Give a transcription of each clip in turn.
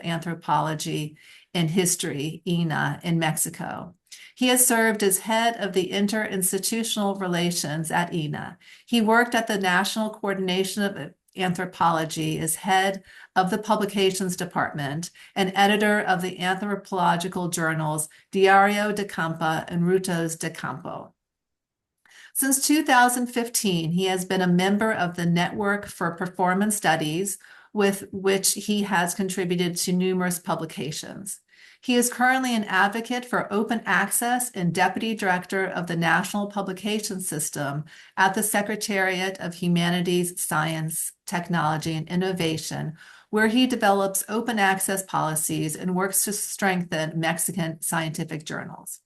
Anthropology and History, INA, in Mexico. He has served as head of the Interinstitutional Relations at INA. He worked at the National Coordination of Anthropology as head of the Publications Department and editor of the anthropological journals Diario de Campo and Rutas de Campo. Since 2015, he has been a member of the Network for Performance Studies, with which he has contributed to numerous publications. He is currently an advocate for open access and deputy director of the National Publication System at the Secretariat of Humanities, Science, Technology, and Innovation, where he develops open access policies and works to strengthen Mexican scientific journals.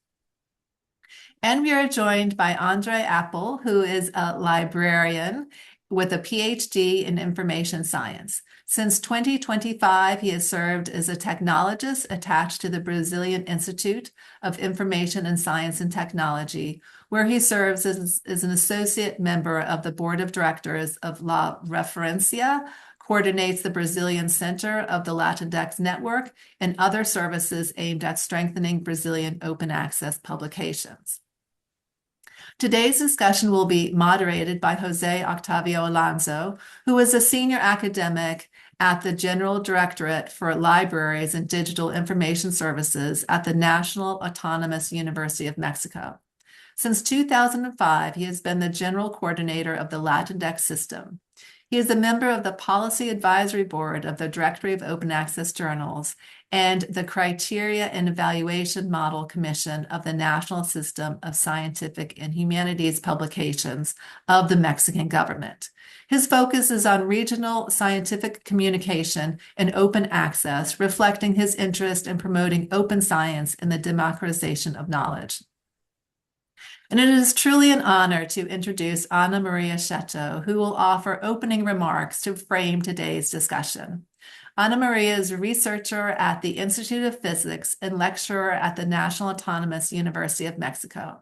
And we are joined by Andre Apple, who is a librarian with a PhD in information science. Since 2025, he has served as a technologist attached to the Brazilian Institute of Information and Science and Technology, where he serves as an associate member of the board of directors of La Referencia, coordinates the Brazilian Center of the Latindex network, and other services aimed at strengthening Brazilian open access publications. Today's discussion will be moderated by Jose Octavio Alonso, who is a senior academic at the General Directorate for Libraries and Digital Information Services at the National Autonomous University of Mexico. Since 2005, he has been the general coordinator of the Latindex system. He is a member of the Policy Advisory Board of the Directory of Open Access Journals and the Criteria and Evaluation Model Commission of the National System of Scientific and Humanities Publications of the Mexican government. His focus is on regional scientific communication and open access, reflecting his interest in promoting open science and the democratization of knowledge. And it is truly an honor to introduce Ana Maria Cheto, who will offer opening remarks to frame today's discussion. Ana Maria is a researcher at the Institute of Physics and lecturer at the National Autonomous University of Mexico.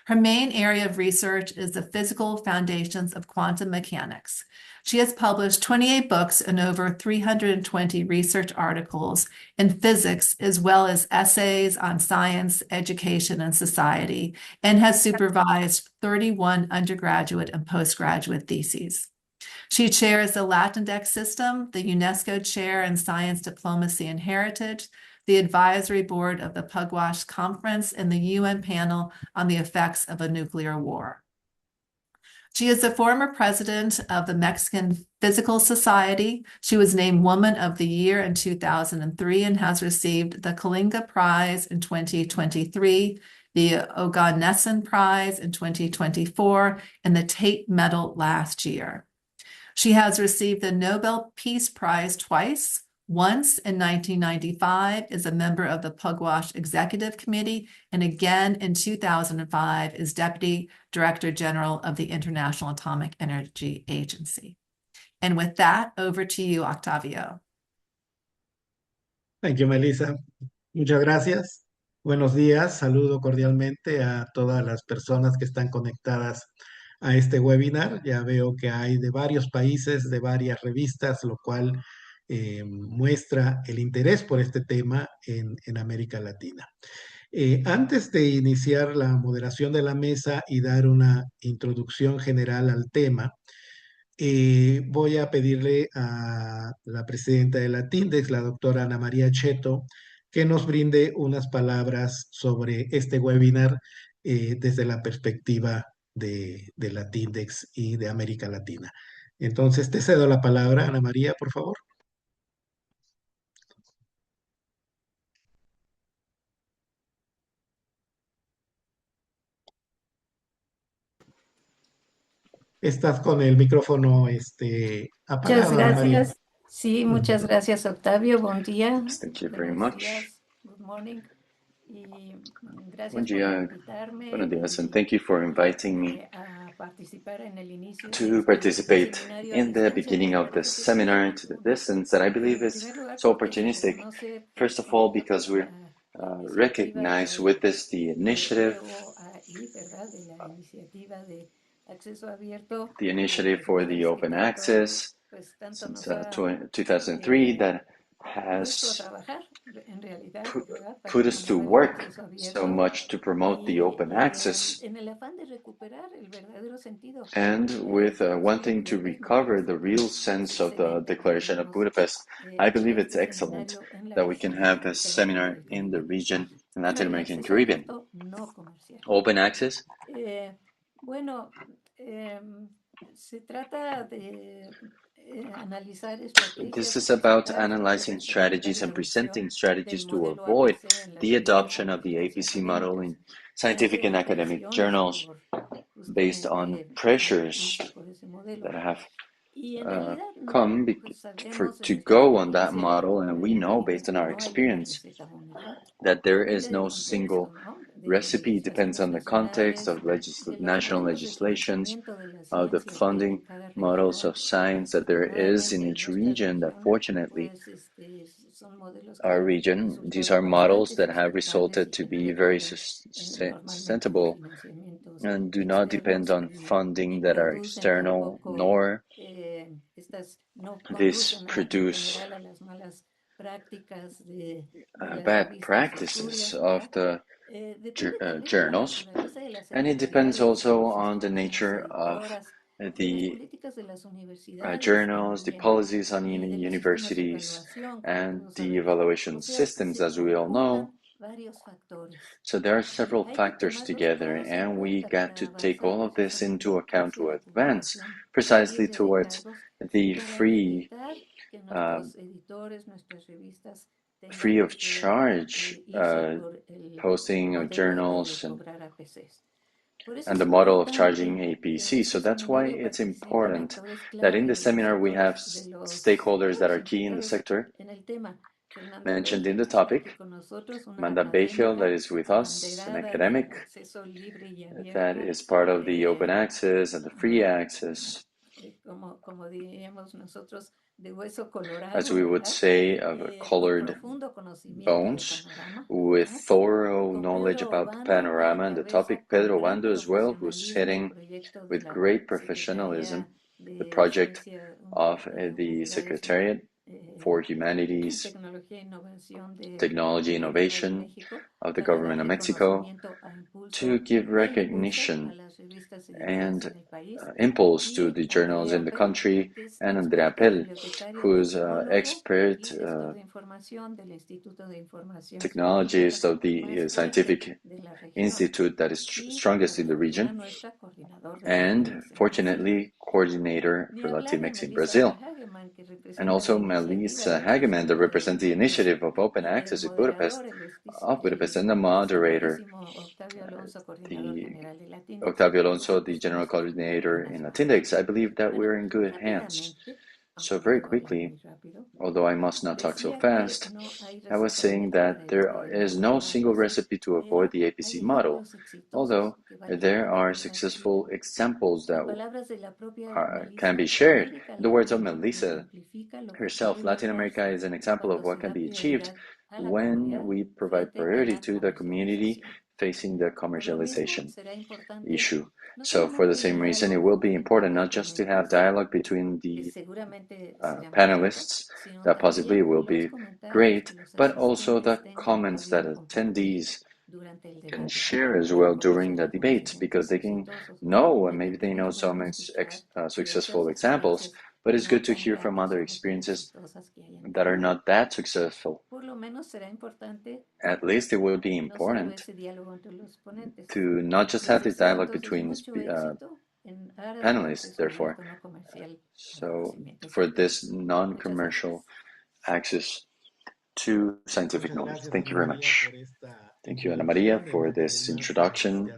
Her main area of research is the physical foundations of quantum mechanics. She has published 28 books and over 320 research articles in physics, as well as essays on science, education, and society, and has supervised 31 undergraduate and postgraduate theses. She chairs the Latindex system, the UNESCO Chair in Science, Diplomacy, and Heritage, the advisory board of the Pugwash Conference, and the UN panel on the effects of a nuclear war. She is the former president of the Mexican Physical Society. She was named Woman of the Year in 2003 and has received the Kalinga Prize in 2023, the Oganesson Prize in 2024, and the Tate Medal last year. She has received the Nobel Peace Prize twice, once in 1995 as a member of the Pugwash Executive Committee, and again in 2005 as Deputy Director General of the International Atomic Energy Agency. And with that, over to you, Octavio. Thank you, Melissa. Muchas gracias. Buenos días. Saludo cordialmente a todas las personas que están conectadas a este webinar. Ya veo que hay de varios países, de varias revistas, lo cual muestra el interés por este tema en América Latina. Antes de iniciar la moderación de la mesa y dar una introducción general al tema, voy a pedirle a la presidenta de Latindex, la doctora Ana María Cheto, que nos brinde unas palabras sobre este webinar desde la perspectiva de Latindex y de América Latina. Entonces, te cedo la palabra, Ana María, por favor. Estás con el micrófono apagado, Muchas Ana María. gracias. Sí, muchas gracias, Octavio. Buen día. Thank you very much. Good morning. Y gracias Buen día. por invitarme. Buenos días, and thank you for inviting me A participar en el inicio to participate in the beginning of this seminar to the distance that I believe is so opportunistic. First of all, because we recognize with this the initiative for the open access since 2003 that has put us to work so much to promote the open access, and with wanting to recover the real sense of the Declaration of Budapest, I believe it's excellent that we can have this seminar in the region in Latin America and Caribbean. Open access? Bueno, se trata de This is about analyzing strategies and presenting strategies to avoid the adoption of the APC model in scientific and academic journals based on pressures that have come to go on that model, and we know based on our experience that there is no single recipe. It depends on the context of national legislations, of the funding models of science that there is in each region. That fortunately, our region, these are models that have resulted to be very sustainable and do not depend on funding that are external, nor this produce bad practices of the journals, and it depends also on the nature of the journals, the policies on universities, and the evaluation systems, as we all know. So there are several factors together, and we got to take all of this into account to advance precisely towards the free of charge posting of journals and the model of charging APC. So that's why it's important that in the seminar we have stakeholders that are key in the sector mentioned in the topic. Amanda Bayhill, that is with us, an academic that is part of the open access and the free access, as we would say, of colored bones, with thorough knowledge about the panorama and the topic. Pedro Wando as well, who's heading with great professionalism the project of the Secretariat for Humanities, Technology, Innovation of the Government of Mexico, to give recognition and impulse to the journals in the country, and Andrea Pell, who is expert technologist of the scientific institute that is strongest in the region, and fortunately coordinator for Latindex in Brazil. And also Melissa Hageman, that represents the initiative of open access in Budapest, and the moderator, Octavio Alonso, the general coordinator in Latindex. I believe that we're in good hands. So very quickly, although I must not talk so fast, I was saying that there is no single recipe to avoid the APC model, although there are successful examples that can be shared. In the words of Melissa herself, Latin America is an example of what can be achieved when we provide priority to the community facing the commercialization issue. So for the same reason, it will be important not just to have dialogue between the panelists, that possibly will be great, but also the comments that attendees can share as well during the debate, because they can know, and maybe they know some successful examples, but it's good to hear from other experiences that are not that successful. At least it will be important to not just have this dialogue between panelists, therefore. So for this non-commercial access to scientific knowledge. Thank you very much. Thank you, Ana Maria, for this introduction,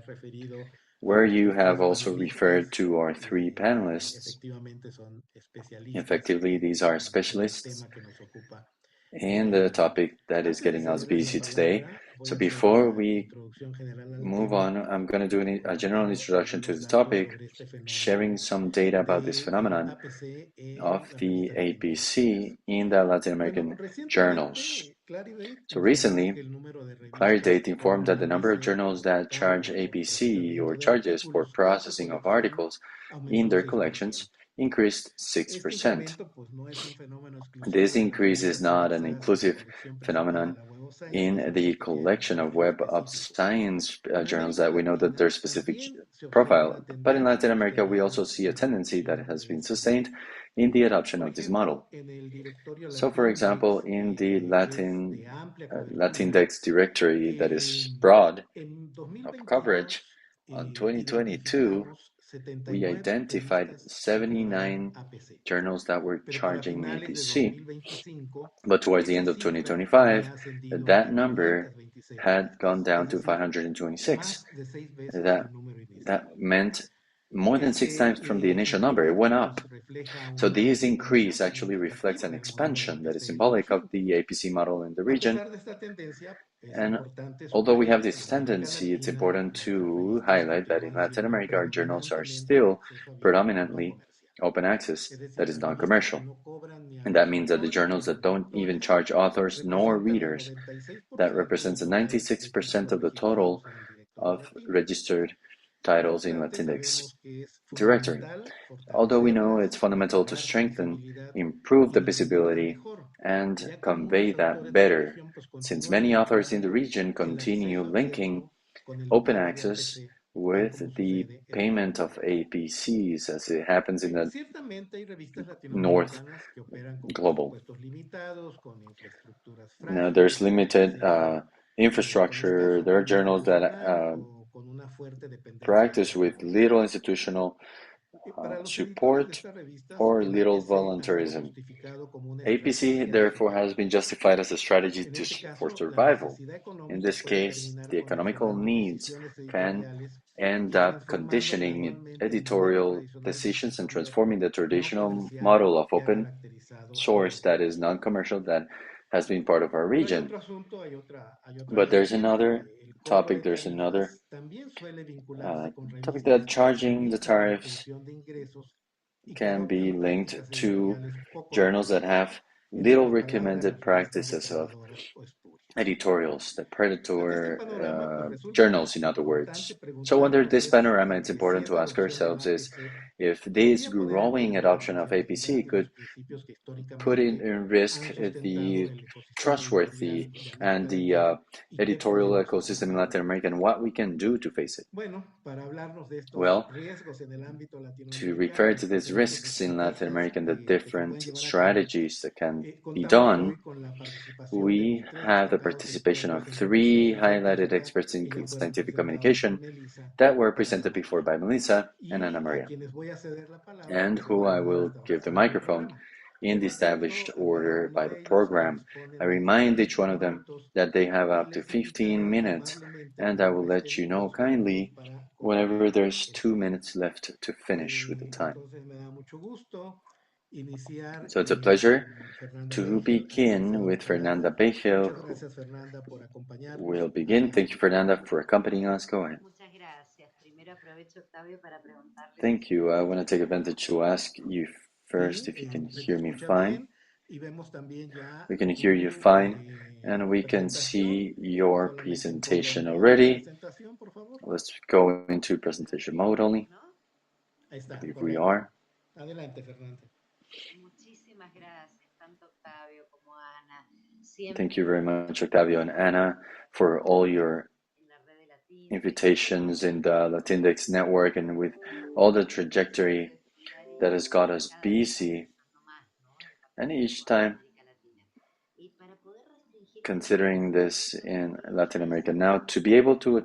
where you have also referred to our three panelists. Effectively, these are specialists in the topic that is getting us busy today. So before we move on, I'm going to do a general introduction to the topic, sharing some data about this phenomenon of the APC in the Latin American journals. So recently, Claridate informed that the number of journals that charge APC or charges for processing of articles in their collections increased 6%. This increase is not an inclusive phenomenon in the collection of Web of Science journals that we know that there's specific profile. But in Latin America, we also see a tendency that has been sustained in the adoption of this model. So, for example, in the Latindex directory that is broad of coverage, on 2022, we identified 79 journals that were charging APC. But towards the end of 2025, that number had gone down to 526. That meant more than 6 times from the initial number. It went up. So this increase actually reflects an expansion that is symbolic of the APC model in the region. And although we have this tendency, it's important to highlight that in Latin America, our journals are still predominantly open access, that is non-commercial. And that means that the journals that don't even charge authors nor readers, that represents 96% of the total of registered titles in Latindex directory. Although we know it's fundamental to strengthen, improve the visibility, and convey that better, since many authors in the region continue linking open access with the payment of APCs as it happens in the North Global. Now, there's limited infrastructure. There are journals that practice with little institutional support or little voluntarism. APC, therefore, has been justified as a strategy for survival. In this case, the economical needs can end up conditioning editorial decisions and transforming the traditional model of open source that is non-commercial that has been part of our region. But there's another topic, topic that charging the tariffs can be linked to journals that have little recommended practices of editorials, the predator journals, in other words. So under this panorama, it's important to ask ourselves is if this growing adoption of APC could put in risk the trustworthy and the editorial ecosystem in Latin America, and what we can do to face it. Well, to refer to these risks in Latin America and the different strategies that can be done, we have the participation of 3 highlighted experts in scientific communication that were presented before by Melissa and Ana Maria, and who I will give the microphone in the established order by the program. I remind each one of them that they have up to 15 minutes, and I will let you know kindly whenever there's 2 minutes left to finish with the time. So it's a pleasure to begin with Fernanda Bejel, who will begin. Thank you, Fernanda, for accompanying us. Go ahead. Thank you. I want to take advantage to ask you first if you can hear me fine. We can hear you fine, and we can see your presentation already. Let's go into presentation mode only. I believe we are. Thank you very much, Octavio and Ana, for all your invitations in the Latindex network and with all the trajectory that has got us busy. And each time, considering this in Latin America. Now, to be able to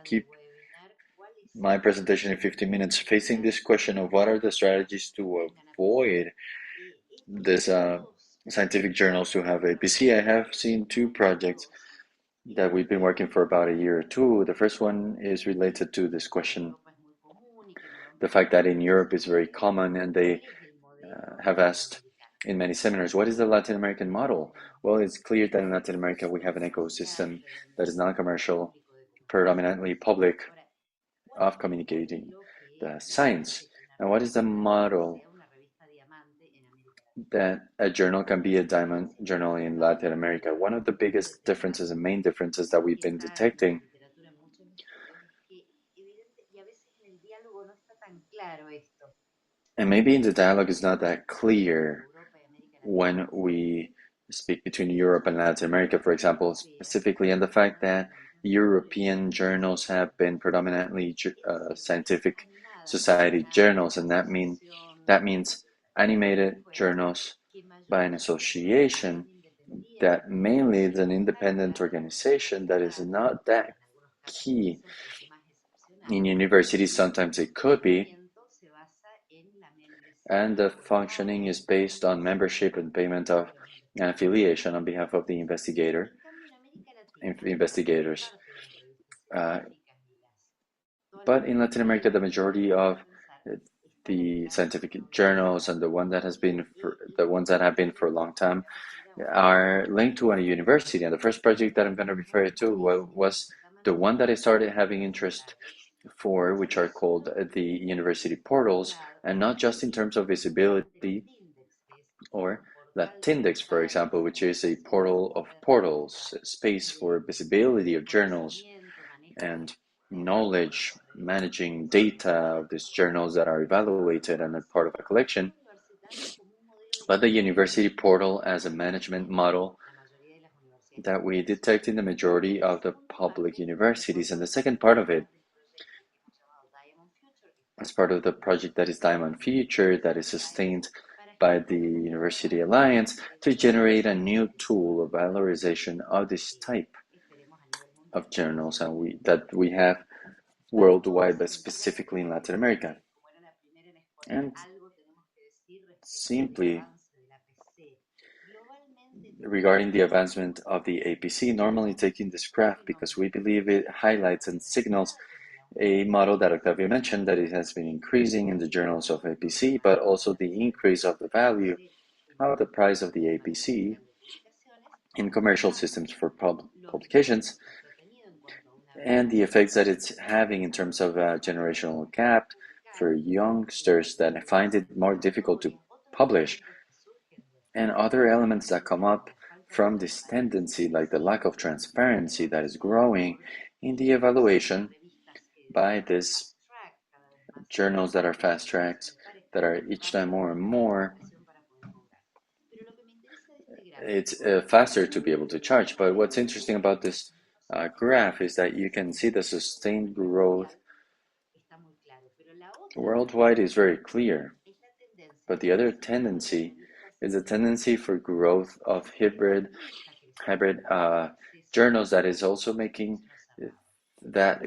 keep my presentation in 15 minutes, facing this question of what are the strategies to avoid this scientific journals to have APC, I have seen 2 projects that we've been working for about a year or 2. The first one is related to this question, the fact that in Europe is very common, and they have asked in many seminars, what is the Latin American model? Well, it's clear that in Latin America we have an ecosystem that is non-commercial, predominantly public, of communicating the science. And what is the model that a journal can be a diamond journal in Latin America? One of the biggest differences and main differences that we've been detecting And maybe the dialogue is not that clear when we speak between Europe and Latin America, for example, specifically, and the fact that European journals have been predominantly scientific society journals, and that means animated journals by an association that mainly is an independent organization that is not that key. In universities, sometimes it could be, and the functioning is based on membership and payment of an affiliation on behalf of the investigators. But in Latin America, the majority of the scientific journals and the ones that have been for a long time are linked to a university. And the first project that I'm going to refer to was the one that I started having interest for, which are called the university portals, and not just in terms of visibility, or Latindex, for example, which is a portal of portals, a space for visibility of journals and knowledge, managing data of these journals that are evaluated and are part of a collection, but the university portal as a management model that we detect in the majority of the public universities. And the second part of it, as part of the project that is Diamond Future, that is sustained by the University Alliance, to generate a new tool of valorization of this type of journals that we have worldwide, but specifically in Latin America. And simply, regarding the advancement of the APC, normally taking this graph because we believe it highlights and signals a model that Octavio mentioned, that it has been increasing in the journals of APC, but also the increase of the value of the price of the APC in commercial systems for publications, and the effects that it's having in terms of a generational gap for youngsters that find it more difficult to publish, and other elements that come up from this tendency, like the lack of transparency that is growing in the evaluation by these journals that are fast-tracked, that are each time more and more. It's faster to be able to charge. But what's interesting about this graph is that you can see the sustained growth worldwide is very clear. But the other tendency is a tendency for growth of hybrid journals that is also making that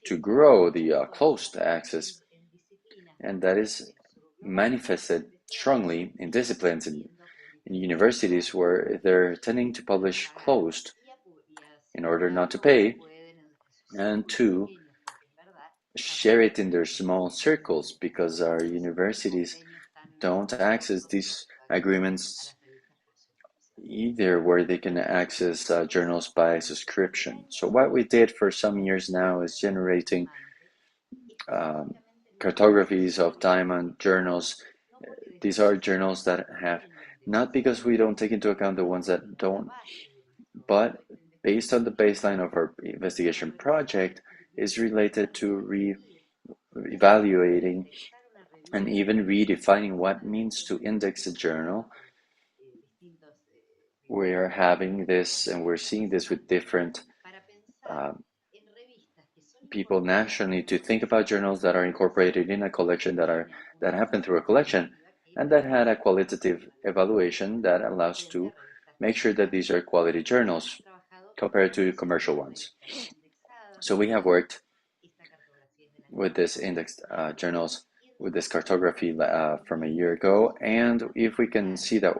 to grow the closed access, and that is manifested strongly in disciplines in universities where they're tending to publish closed in order not to pay and to share it in their small circles, because our universities don't access these agreements either, where they can access journals by subscription. So what we did for some years now is generating cartographies of diamond journals. These are journals that have, not because we don't take into account the ones that don't, but based on the baseline of our investigation project, is related to evaluating and even redefining what means to index a journal. We are having this, and we're seeing this with different people nationally, to think about journals that are incorporated in a collection, that happen through a collection, and that had a qualitative evaluation that allows to make sure that these are quality journals compared to commercial ones. So we have worked with this indexed journals, with this cartography from a year ago, and if we can see that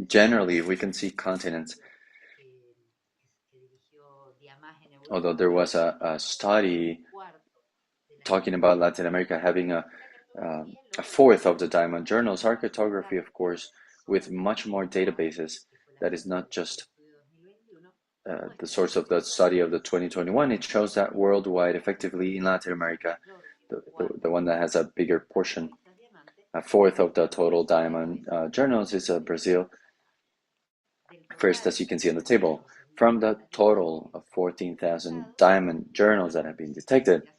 generally we can see continents, although there was a study talking about Latin America having a fourth of the diamond journals, our cartography, of course, with much more databases, that is not just the source of the study of the 2021, it shows that worldwide, effectively in Latin America, the one that has a bigger portion, a fourth of the total diamond journals, is Brazil. First, as you can see on the table, from the total of 14,000 diamond journals that have been detected,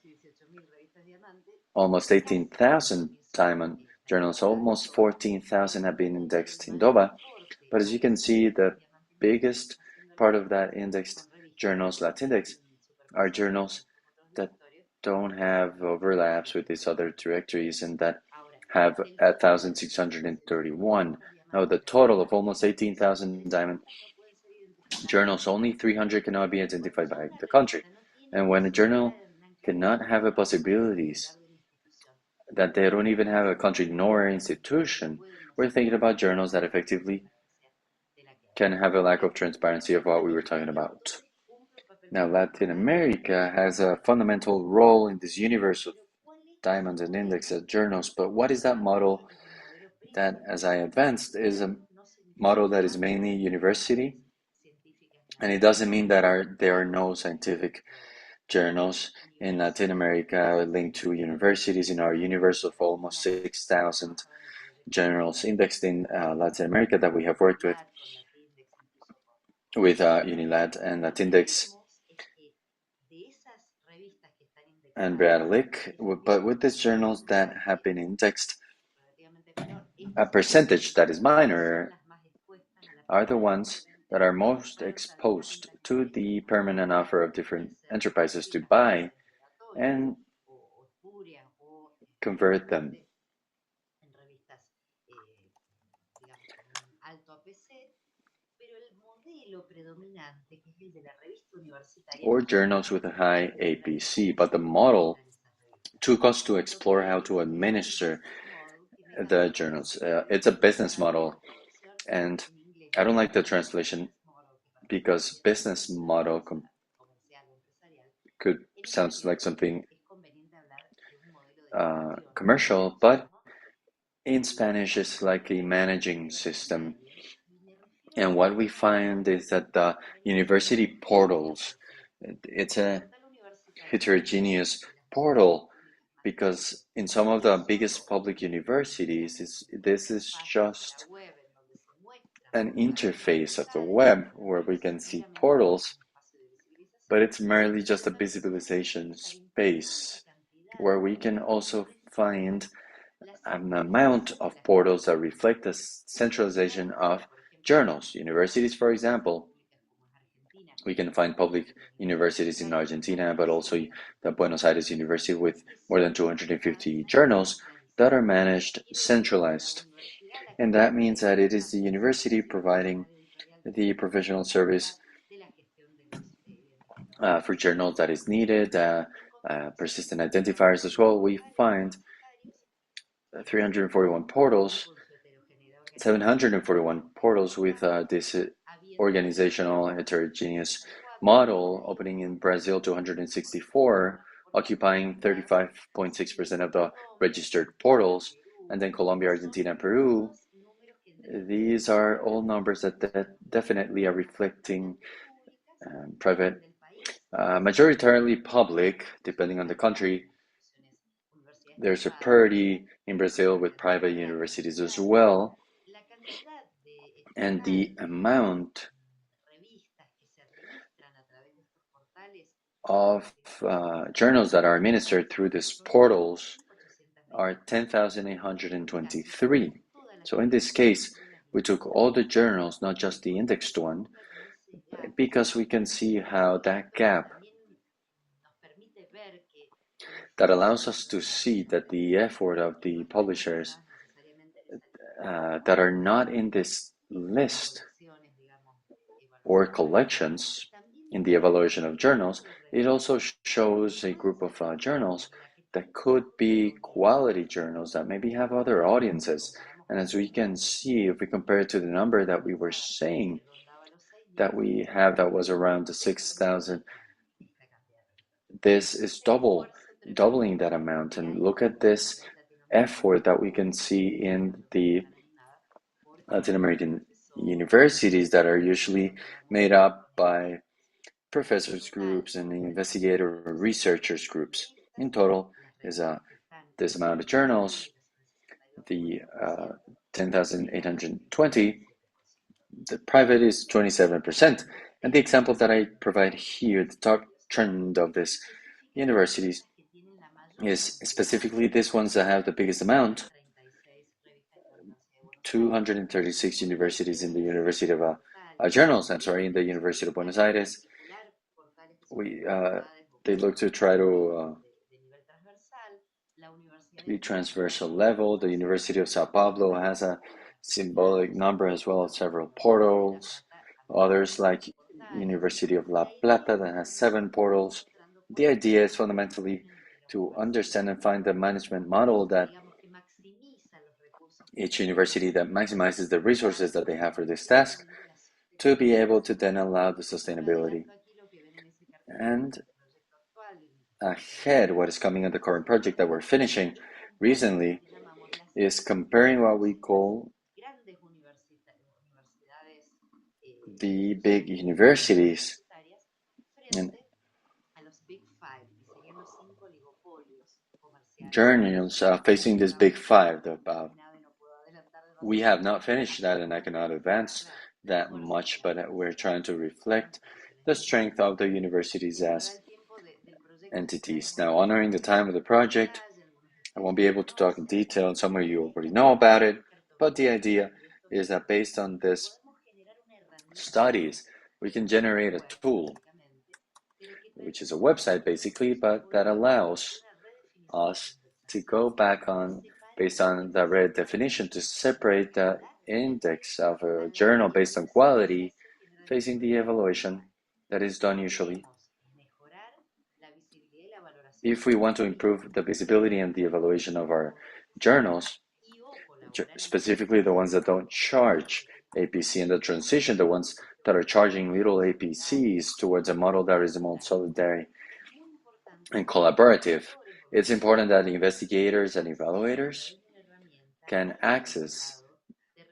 almost 18,000 diamond journals. Almost 14,000 have been indexed in DOBA. But as you can see, the biggest part of that indexed journals, Latindex, are journals that don't have overlaps with these other directories and that have 1,631. Now, the total of almost 18,000 diamond journals, only 300 cannot be identified by the country. And when a journal cannot have the possibilities that they don't even have a country nor an institution, we're thinking about journals that effectively can have a lack of transparency of what we were talking about. Now, Latin America has a fundamental role in this universe of diamonds and indexed journals, but what is that model that, as I advanced, is a model that is mainly university? And it doesn't mean that there are no scientific journals in Latin America linked to universities in our universe of almost 6,000 journals indexed in Latin America that we have worked with Unilat and Latindex and Brearlic, but with these journals that have been indexed, a percentage that is minor are the ones that are most exposed to the permanent offer of different enterprises to buy and convert them. Or journals with a high APC, but the model took us to explore how to administer the journals. It's a business model, and I don't like the translation because business model could sounds like something commercial, but in Spanish it's like a managing system. And what we find is that the university portals, it's a heterogeneous portal because in some of the biggest public universities, this is just an interface of the web where we can see portals, but it's merely just a visibilization space where we can also find an amount of portals that reflect the centralization of journals. Universities, for example, we can find public universities in Argentina, but also the Buenos Aires University with more than 250 journals that are managed centralized. And that means that it is the university providing the professional service for journals that is needed, persistent identifiers as well. We find 341 portals, 741 portals with this organizational heterogeneous model opening in Brazil, 264, occupying 35.6% of the registered portals, and then Colombia, Argentina, and Peru. These are all numbers that definitely are reflecting private, majoritarily public, depending on the country. There's a parity in Brazil with private universities as well, and the amount of journals that are administered through these portals are 10,823. So in this case, we took all the journals, not just the indexed one, because we can see how that gap that allows us to see that the effort of the publishers that are not in this list or collections in the evaluation of journals, it also shows a group of journals that could be quality journals that maybe have other audiences. And as we can see, if we compare it to the number that we were saying that we have, that was around the 6,000, this is doubling that amount. And look at this effort that we can see in the Latin American universities that are usually made up by professors groups and investigator or researchers groups. In total is this amount of journals, the 10,820. The private is 27%. And the example that I provide here, the top trend of this universities is specifically these ones that have the biggest amount. 236 universities in the University of journals, in the University of Buenos Aires. They look to try to be transversal level. The University of Sao Paulo has a symbolic number as well as several portals. Others like University of La Plata that has 7 portals. The idea is fundamentally to understand and find the management model that each university that maximizes the resources that they have for this task to be able to then allow the sustainability. And ahead, what is coming in the current project that we're finishing recently is comparing what we call the big universities and journals facing this big 5. We have not finished that, and I cannot advance that much, but we're trying to reflect the strength of the universities as entities. Now, honoring the time of the project, I won't be able to talk in detail, and some of you already know about it, but the idea is that based on this studies, we can generate a tool, which is a website basically, but that allows us to go back on, based on the red definition, to separate the index of a journal based on quality facing the evaluation that is done usually. If we want to improve the visibility and the evaluation of our journals, specifically the ones that don't charge APC, and the transition, the ones that are charging little APCs towards a model that is more solidary and collaborative, it's important that investigators and evaluators can access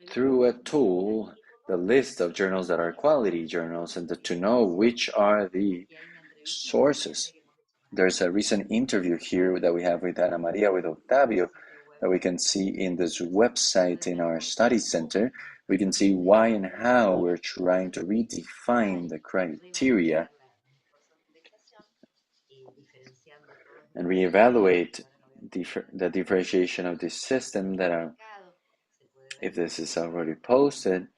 through a tool the list of journals that are quality journals and to know which are the sources. There's a recent interview here that we have with Ana Maria, with Octavio, that we can see in this website in our study center. We can see why and how we're trying to redefine the criteria and reevaluate the differentiation of this system that are, if this is already posted,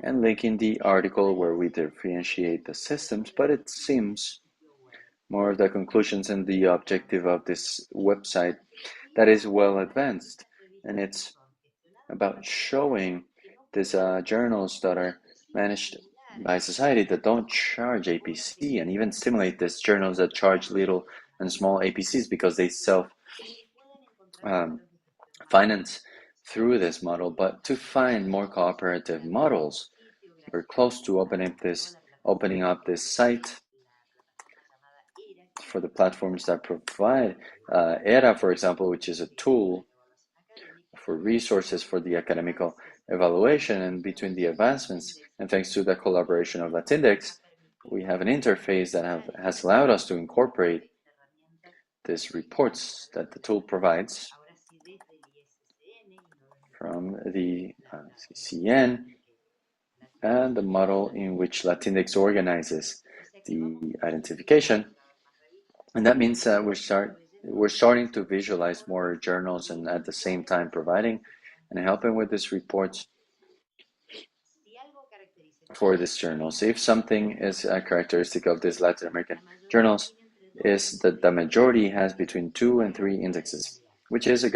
and linking the article where we differentiate the systems, but it seems more of the conclusions and the objective of this website that is well advanced, and it's about showing these journals that are managed by society that don't charge APC, and even stimulate these journals that charge little and small APCs because they self-finance through this model, but to find more cooperative models. We're close to opening up this site for the platforms that provide ERA, for example, which is a tool for resources for the academical evaluation, and between the advancements, and thanks to the collaboration of Latindex, we have an interface that has allowed us to incorporate these reports that the tool provides from the CCN and the model in which Latindex organizes the identification. And that means that we're starting to visualize more journals, and at the same time providing and helping with these reports for these journals. If something is a characteristic of these Latin American journals, is that the majority has between 2 and 3 indexes, which is a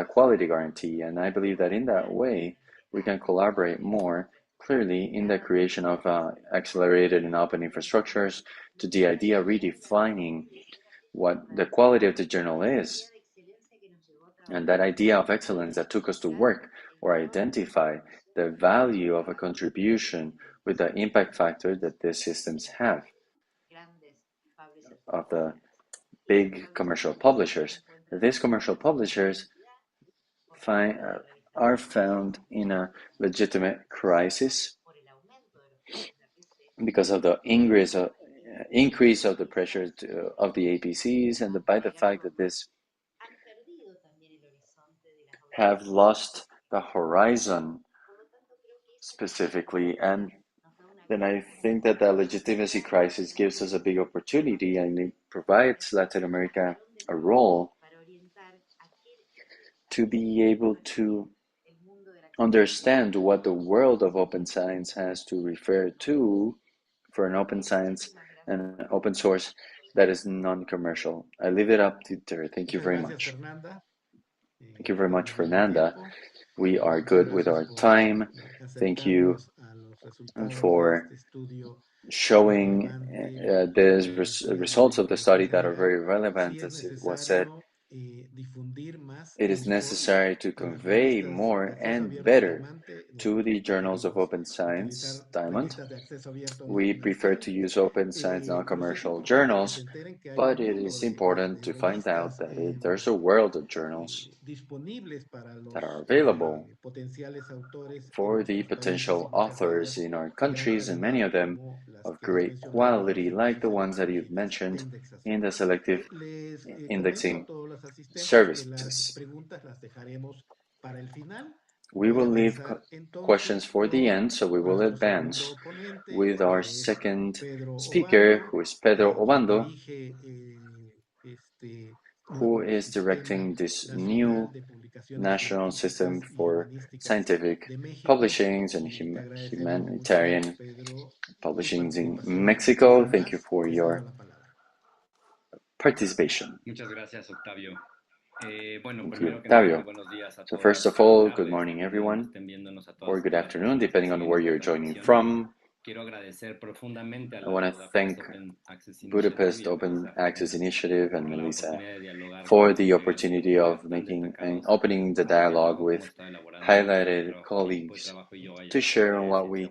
quality guarantee. And I believe that in that way, we can collaborate more clearly in the creation of accelerated and open infrastructures, to the idea of redefining what the quality of the journal is. And that idea of excellence that took us to work or identify the value of a contribution with the impact factor that these systems have, of the big commercial publishers. These commercial publishers are found in a legitimate crisis because of the increase of the pressure of the APCs, and by the fact that this have lost the horizon specifically. And then I think that the legitimacy crisis gives us a big opportunity, and provides Latin America a role to be able to understand what the world of open science has to refer to for an open science and open source that is non-commercial. I leave it up to her. Thank you very much. Thank you very much, Fernanda. We are good with our time. Thank you for showing the results of the study that are very relevant. As it was said, it is necessary to convey more and better to the journals of open science, Diamond. We prefer to use open science non-commercial journals, but it is important to find out that there's a world of journals that are available for the potential authors in our countries, and many of them of great quality, like the ones that you've mentioned in the selective indexing services. We will leave questions for the end, so we will advance with our second speaker, who is Pedro Obando, who is directing this new national system for scientific publishings and humanitarian publishings in Mexico. Thank you for your participation. Muchas gracias, Octavio. Thank you, Octavio. So first of all, good morning, everyone, or good afternoon, depending on where you're joining from. I want to thank Budapest Open Access Initiative and Melissa for the opportunity of making and opening the dialogue with highlighted colleagues to share on what we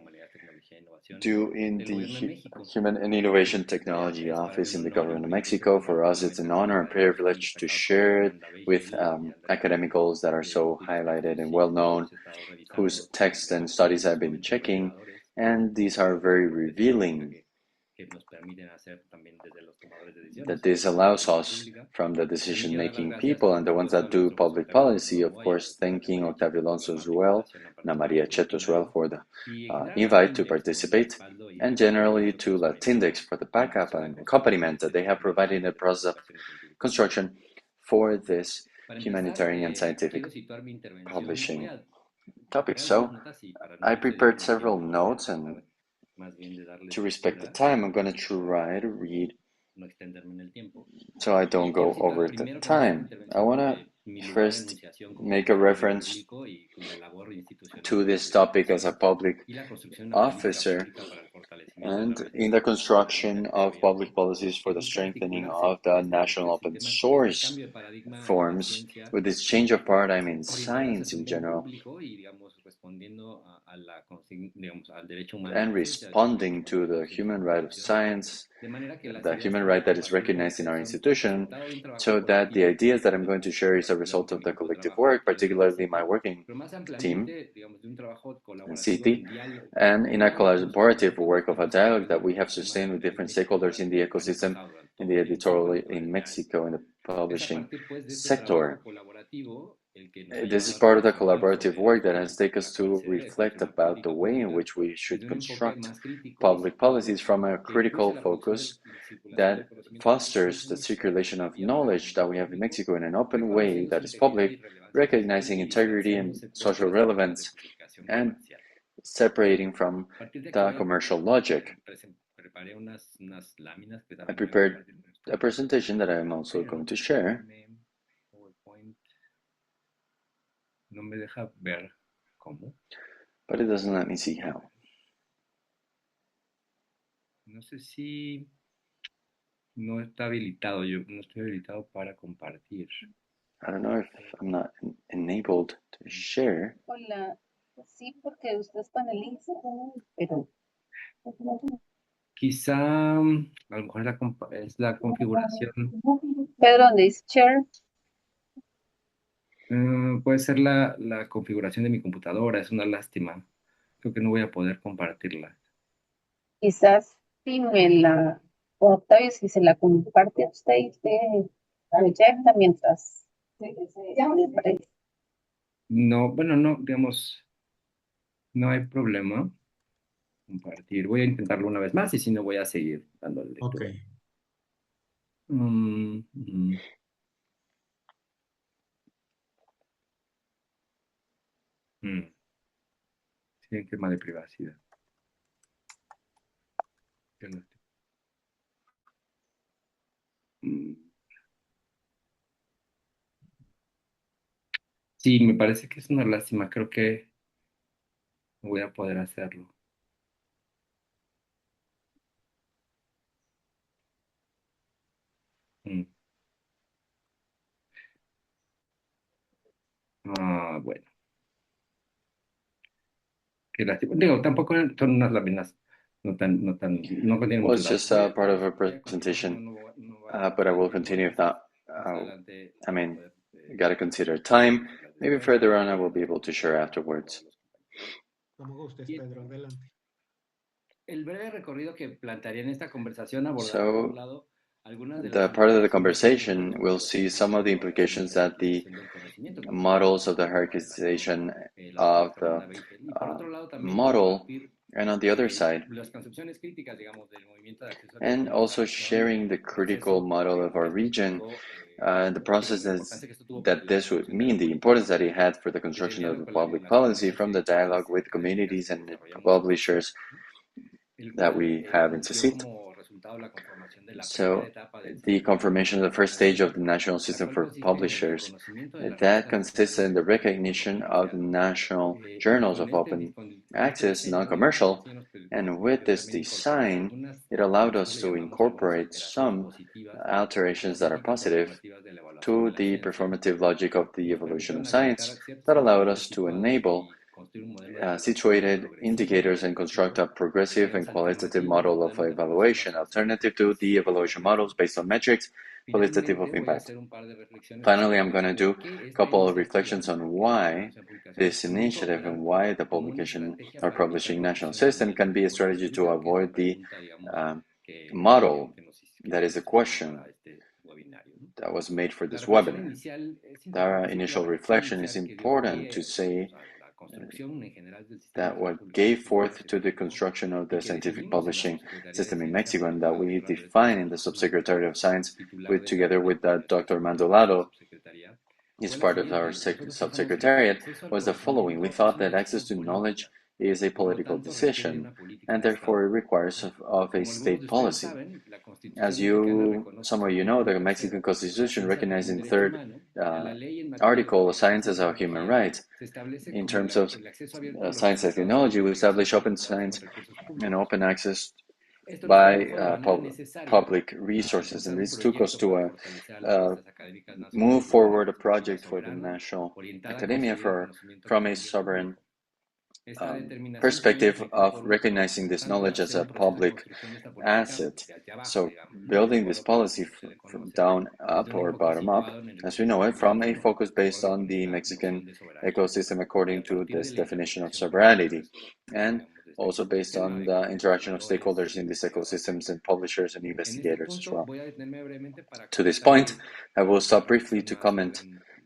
do in the Human and Innovation Technology Office in the Government of Mexico. For us, it's an honor and privilege to share it with academicals that are so highlighted and well-known, whose texts and studies I've been checking, and these are very revealing that this allows us from the decision-making people and the ones that do public policy, of course, thanking Octavio Alonso as well, Ana Maria Cheto as well for the invite to participate, and generally to Latindex for the backup and accompaniment that they have provided in the process of construction for this humanitarian and scientific publishing topic. So I prepared several notes, and to respect the time, I'm going to try to read so I don't go over the time. I want to first make a reference to this topic as a public officer and in the construction of public policies for the strengthening of the national open source forms with this change of paradigm in science in general and responding to the human right of science, the human right that is recognized in our institution, so that the ideas that I'm going to share is a result of the collective work, particularly my working team in CITI, and in a collaborative work of a dialogue that we have sustained with different stakeholders in the ecosystem, in the editorial in Mexico, in the publishing sector. This is part of the collaborative work that has taken us to reflect about the way in which we should construct public policies from a critical focus that fosters the circulation of knowledge that we have in Mexico in an open way that is public, recognizing integrity and social relevance, and separating from the commercial logic. I prepared a presentation that I am also going to share. But it doesn't let me see how. No sé si no está habilitado. Yo no estoy habilitado para compartir. I don't know if I'm not enabled to share. Hola, sí, porque usted es panelista, pero Quizá a lo mejor es la configuración. Pedro, ¿dónde dice share? Puede ser la configuración de mi computadora, es una lástima. Creo que no voy a poder compartirla. Quizás si Octavio, si se la comparte a usted y usted proyecta mientras. No, bueno, no, digamos, no hay problema compartir. Voy a intentarlo una vez más y si no voy a seguir dándole lectura. Ok. Mm, mm. Mm. Sí, el tema de privacidad. Yo no estoy- Mm. Sí, me parece que es una lástima. Creo que no voy a poder hacerlo. Mm. Bueno, qué lástima. Digo, tampoco son unas láminas no contienen Well, muchos it's datos. just part of a presentation, but I will continue if not. I mean, you got to consider time. Maybe further on I will be able to share afterwards. Como gustes, Pedro, adelante. El breve recorrido que plantearía en esta conversación abordará, por un So, lado, algunas de las the part of the implicaciones conversation, éticas we'll see some of the implications that the del conocimiento que models of the presentó hierarchization la of doctora the Fernanda Beigel. Y por otro lado, también model, compartir and on the other side, las concepciones críticas, digamos, del movimiento de acceso a la and also información, sharing the critical proceso model of que our esto region, implicó, the digo, la processes importancia que esto tuvo para that la this would construcción de la mean, the política, importance that it had for the desde el construction of the diálogo con public las policy, comunidades from the editoriales dialogue with académicas communities que and desarrollamos en CONARE, publishers el that cual we have in cumplió CICIT. como resultado la conformación de la primera So, etapa del the Sistema confirmation of the first stage of the Nacional, national la system cual for consiste en el publishers, reconocimiento de las that revistas nacionales consists de in the circulación no recognition of the comercial, national y journals of open con este access, diseño, digamos, el non-commercial, diseño and with permitió this también incorporar design, algunas, it allowed nosotros us le to llamamos algunas incorporate alteraciones some positivas a alterations las that are lógicas positive afirmativas de la evaluación de to la the ciencia, performative logic of y the nos evolution permitieron of acreditar science ciertos that allowed indicadores us to situados enable y construir un modelo de evaluación situated progresivo y indicators and construct cualitativo, a progressive and qualitative alternativo a los model of modelos de evaluación evaluation, basados en alternative to métricas the de evaluation models circulación. based on metrics, qualitative Finalmente, of voy a impact. hacer un par de reflexiones Finally, I'm acerca going de to do por a qué esta couple of iniciativa reflections de on why nacional publicaciones this pudo initiative and cooperar why the como una publication estrategia or para evitar publishing la national obtención de system modelos can de be a strategy to corresponsabilidad, que es la avoid the pregunta, digamos, um, que, model que nos, que that is a suscitamos question para este webinario, ¿no? that was made for La this reflexión webinar. inicial es The importante decir que la initial reflexión reflection is inicial que dio important to pie, say digamos, a la construcción en general del sistema that nacional de what gave publicaciones forth científicas to en the México construction of y the que scientific definimos en la publishing Subsecretaría de system in Ciencia Mexico, junto and con that la we doctora Lourdes define in the Castro Subsecretary of Science titular with de esta together with Rectoría Dr. Superior de la Mandolado Subsecretaría, is fue la part of our siguiente. Nosotros pensamos que el subsecretariat acceso al was the following. We conocimiento es thought una that access decisión to knowledge política is a y por lo political tanto requiere decision, una política and de Estado. therefore it requires of a Como algunos state de ustedes policy. saben, la Constitución As mexicana reconoce some of you como know, artículo the Mexican tercero la Constitution ciencia como un recognizing derecho third humano y a la ley en materia de article, publicación science as a human científica right. se establece In como terms of el acceso abierto a los science and resultados de la technology, we investigación establish open solicitados con science recursos and públicos. open access Esto nos by condujo de manera necesaria public a resources, impulsar and un this took us proyecto to para a fortalecer a las uh, revistas académicas move nacionales desde la forward a perspectiva project for the soberana, national orientada a academia construir el for conocimiento from como a un bien sovereign público. Esta determinación se perspective implicó, of por un lado, recognizing this tanto knowledge as hacer a un proceso de public construcción de esta política asset. desde abajo, So digamos, ¿no? De building this acuerdo con lo policy que se le from conoce down desde up un or enfoque bottom up, situado en el as we know it, ecosistema from a mexicano, focus de based acuerdo on con the esta Mexican noción de soberanía. ecosystem Y according a to partir de this la definition of interrelación con los sovereignty, actores, and digamos, de este also based ecosistema on de the interaction of investigadores stakeholders y in these investigadoras. ecosystems and publishers and En este investigators as punto well. voy a detenerme brevemente para To this comentar point, I will una stop briefly reflexión to más comment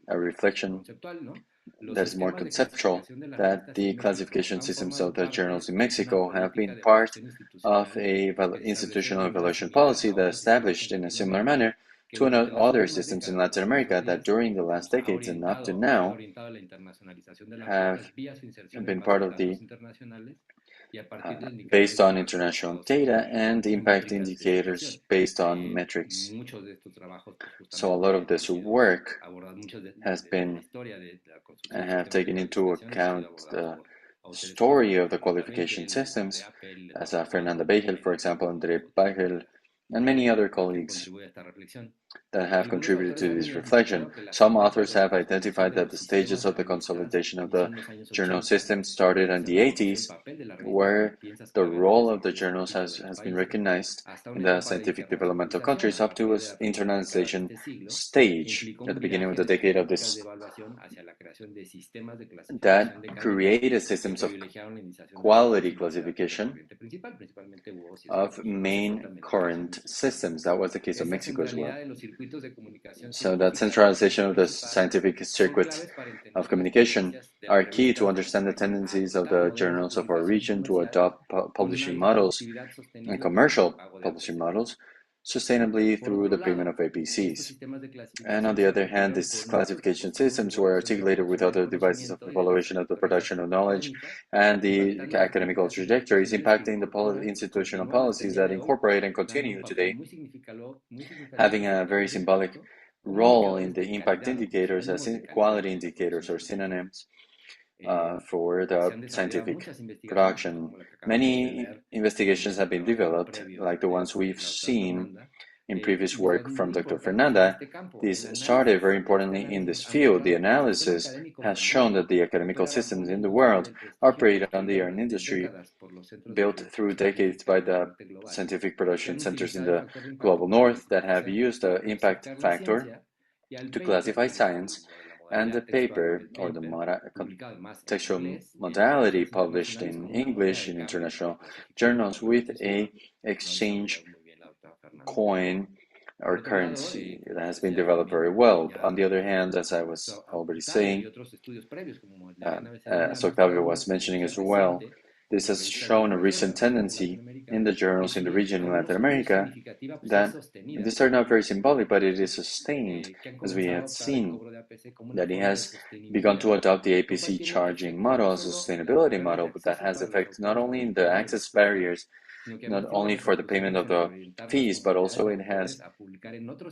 a pues, reflection conceptual, ¿no? Los that is more sistemas de conceptual, clasificación de las that revistas the en México classification han systems of formado the journals parte in de una Mexico have política been de part evaluación of institucional a que se estableció de institutional manera evaluation similar policy a that otros sistemas established en in a similar Latinoamérica, manner que to durante las other últimas systems in décadas Latin America that during the last decades and up to ha ido now orientado a la internacionalización de las have revistas vía su inserción en been bases part de of the datos internacionales y a partir de based indicadores de on impacto international basados data and en impact métricas de indicators citación. based on metrics. Muchos de estos trabajos, pues So a lot of justamente han this sido work abordados, muchos has de la been historia de la construcción and de have sistemas de taken into clasificaciones ha sido account abordados the por autores como story of the Fernanda qualification Beigel, systems, Andrea Appel, as Eduardo Fernanda Cuadro, Beigel, for entre example, muchos Andre otros, Beigel, and many other que colleagues contribuye a esta reflexión. that have Algunos contributed autores to han this reflection. identificado que las Some etapas authors de la have conformación identified de that los the sistemas stages de of the revistas consolidation of inició the en los años journal 80. system started in Se the reconoció el 80s, papel de las revistas como where piezas the clave del role of the desarrollo journals científico de los has been países, recognized hasta in una the etapa de scientific developmental internacionalización countries a up to partir de its la primera década de internalization este siglo, que stage implicó at un the beginning of viraje the de las decade of políticas de this evaluación hacia la creación de sistemas de that clasificación de calidad created que systems of privilegiaron la iniciación de revistas quality en base de datos de classification corriente principal, principalmente BOAI y of SCORs. Ese fue main también el caso de current México. systems. That was the case of Esta Mexico as centralidad well. de los circuitos de comunicación So that científica de centralization corriente of the principal scientific son circuits claves para entender of las communication tendencias de las are key to revistas de understand the región a tendencies of adoptar the modelos de journals of our publicación region to comercial adopt con una publishing alta models productividad and sostenible mediante el commercial pago de publishing APC. models sustainably through the payment of APCs. And on the other hand, these classification systems were articulated with other devices of evaluation of the production of knowledge and the academical trajectories, impacting the institutional policies that incorporate and continue today, having a very symbolic role in the impact indicators as quality indicators or synonyms for the scientific production. Many investigations have been developed, like the ones we've seen in previous work from Dr. Fernanda. This started very importantly in this field. The analysis has shown that the academical systems in the world operate under an industry built through decades by the scientific production centers in the global north that have used the impact factor to classify science, and the paper or the contextual modality published in English in international journals with a exchange coin or currency that has been developed very well. On the other hand, as I was already saying, as Octavio was mentioning as well, this has shown a recent tendency in the journals in the region in Latin America that these are not very symbolic, but it is sustained, as we have seen, that it has begun to adopt the APC charging model as a sustainability model, but that has effect not only in the access barriers, not only for the payment of the fees, but also it has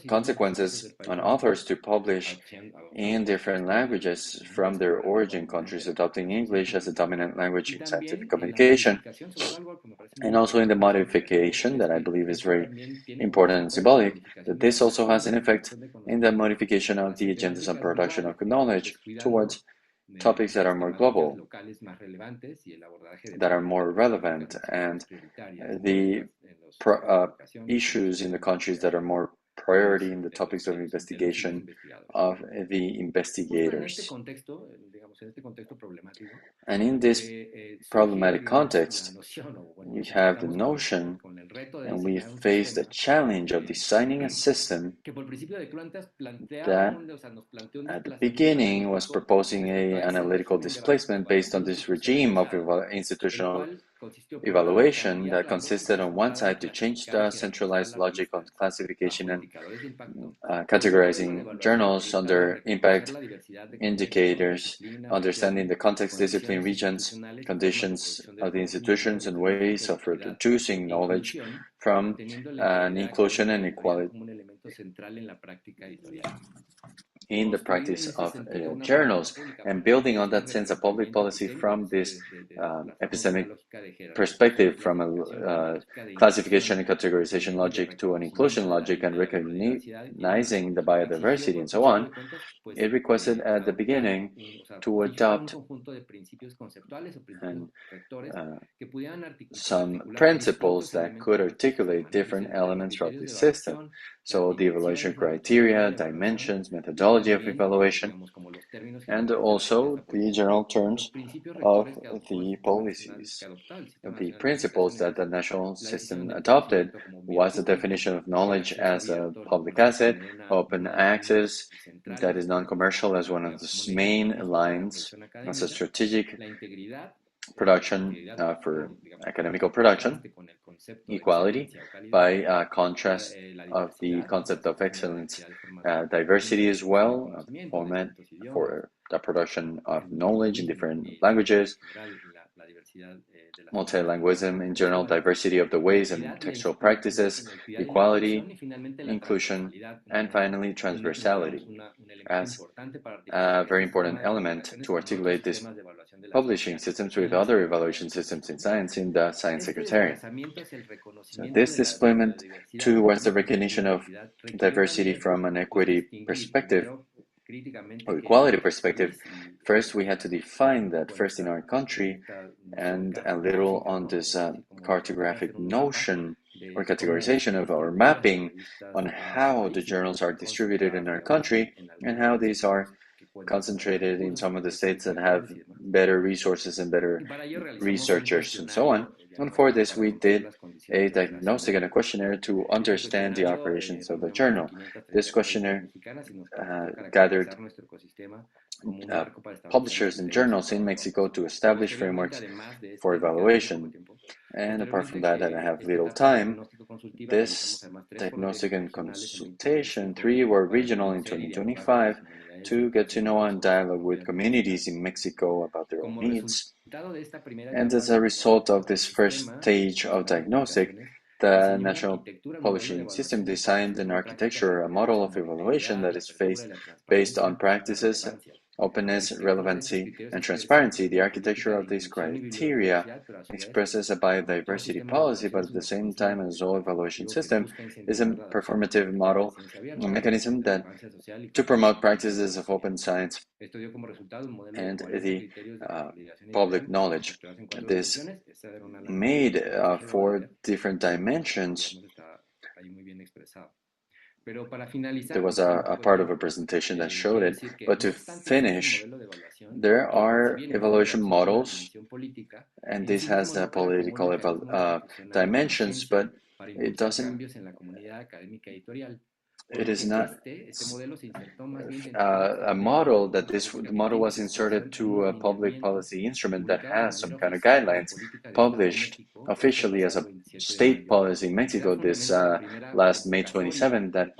consequences on authors to publish in different languages from their origin countries, adopting English as a dominant language in scientific communication, and also in the modification that I believe is very important and symbolic, that this also has an effect in the modification of the agendas on production of knowledge towards topics that are more global, that are more relevant, and the issues in the countries that are more priority in the topics of investigation of the investigators. And in this problematic context, we have the notion and we face the challenge of designing a system that at the beginning was proposing an analytical displacement based on this regime of institutional evaluation that consisted on one side to change the centralized logic on classification and categorizing journals under impact indicators, understanding the context, discipline, regions, conditions of the institutions, and ways of reproducing knowledge from an inclusion and equality in the practice of journals, and building on that sense of public policy from this epistemic perspective, from a classification and categorization logic to an inclusion logic, and recognizing the biodiversity and so on. It requested at the beginning to adopt some principles that could articulate different elements of the system. So the evaluation criteria, dimensions, methodology of evaluation, and also the general terms of the policies. The principles that the national system adopted was the definition of knowledge as a public asset, open access, that is non-commercial as one of the main lines, as a strategic production for academical production, equality by contrast of the concept of excellence, diversity as well, format for the production of knowledge in different languages, multilingualism in general, diversity of the ways and textual practices, equality, inclusion, and finally transversality as a very important element to articulate these publishing systems with other evaluation systems in science in the Science Secretariat. So this displacement towards the recognition of diversity from an equity perspective or equality perspective, first we had to define that first in our country, and a little on this cartographic notion or categorization of our mapping on how the journals are distributed in our country and how these are concentrated in some of the states that have better resources and better researchers and so on. And for this, we did a diagnostic and a questionnaire to understand the operations of the journal. This questionnaire gathered publishers and journals in Mexico to establish frameworks for evaluation. And apart from that, and I have little time, this diagnostic and consultation 3 were regional in 2025 to get to know and dialogue with communities in Mexico about their own needs. And as a result of this first stage of diagnostic, the National Publishing System designed an architecture, a model of evaluation that is based on practices, openness, relevancy, and transparency. The architecture of these criteria expresses a biodiversity policy, but at the same time, as all evaluation system is a performative model, a mechanism that to promote practices of open science and the public knowledge. This made 4 different dimensions. There was a part of a presentation that showed it, but to finish, there are evaluation models, and this has the political dimensions, but it doesn't. It is not a model that the model was inserted to a public policy instrument that has some kind of guidelines published officially as a state policy in Mexico this last May 27, that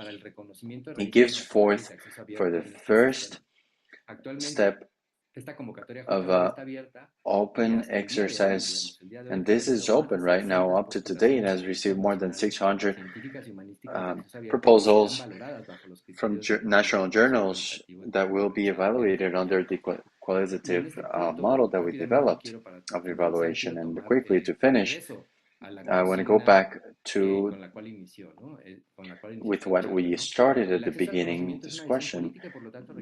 it gives forth for the first step of open exercise, and this is open right now. Up to today, it has received more than 600 proposals from national journals that will be evaluated under the qualitative model that we developed of evaluation. And quickly to finish, I want to go back to with what we started at the beginning of this question,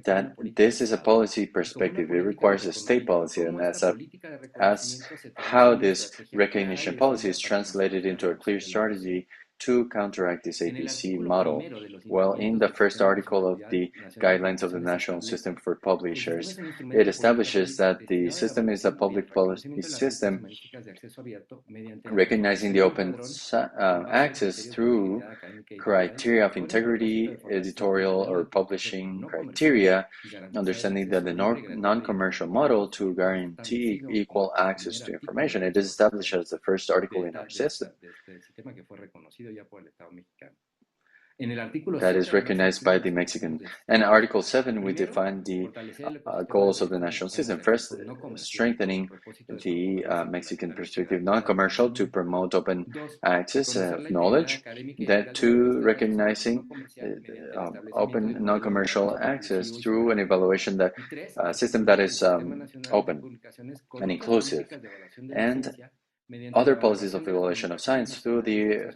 that this is a policy perspective. It requires a state policy, and as how this recognition policy is translated into a clear strategy to counteract this APC model. Well, in the first article of the Guidelines of the National System for Publishers, it establishes that the system is a public policy system recognizing the open access through criteria of integrity, editorial or publishing criteria, understanding that the non-commercial model to guarantee equal access to information. It is established as the first article in our system that is recognized by the Mexican. And Article 7, we define the goals of the national system. First, strengthening the Mexican perspective, non-commercial, to promote open access of knowledge. That 2, recognizing open non-commercial access through an evaluation that system that is open and inclusive. And other policies of evaluation of science through the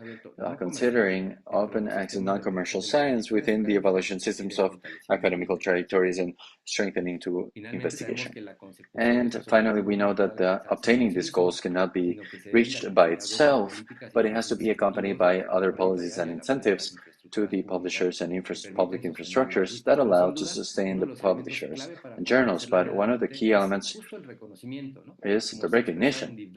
considering open access non-commercial science within the evaluation systems of academical trajectories and strengthening to investigation. And finally, we know that obtaining these goals cannot be reached by itself, but it has to be accompanied by other policies and incentives to the publishers and public infrastructures that allow to sustain the publishers and journals. But one of the key elements is the recognition,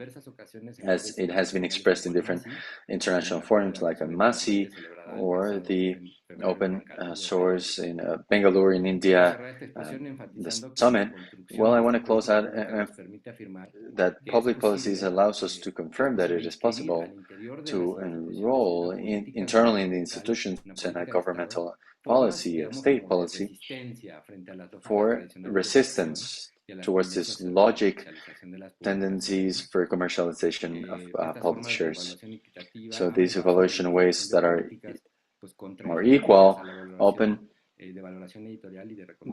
as it has been expressed in different international forums like AMASI or the open source in Bangalore in India, the summit. Well, I want to close out that public policies allows us to confirm that it is possible to enroll internally in the institutions and a governmental policy, a state policy, for resistance towards this logic tendencies for commercialization of publishers. So these evaluation ways that are more equal, open,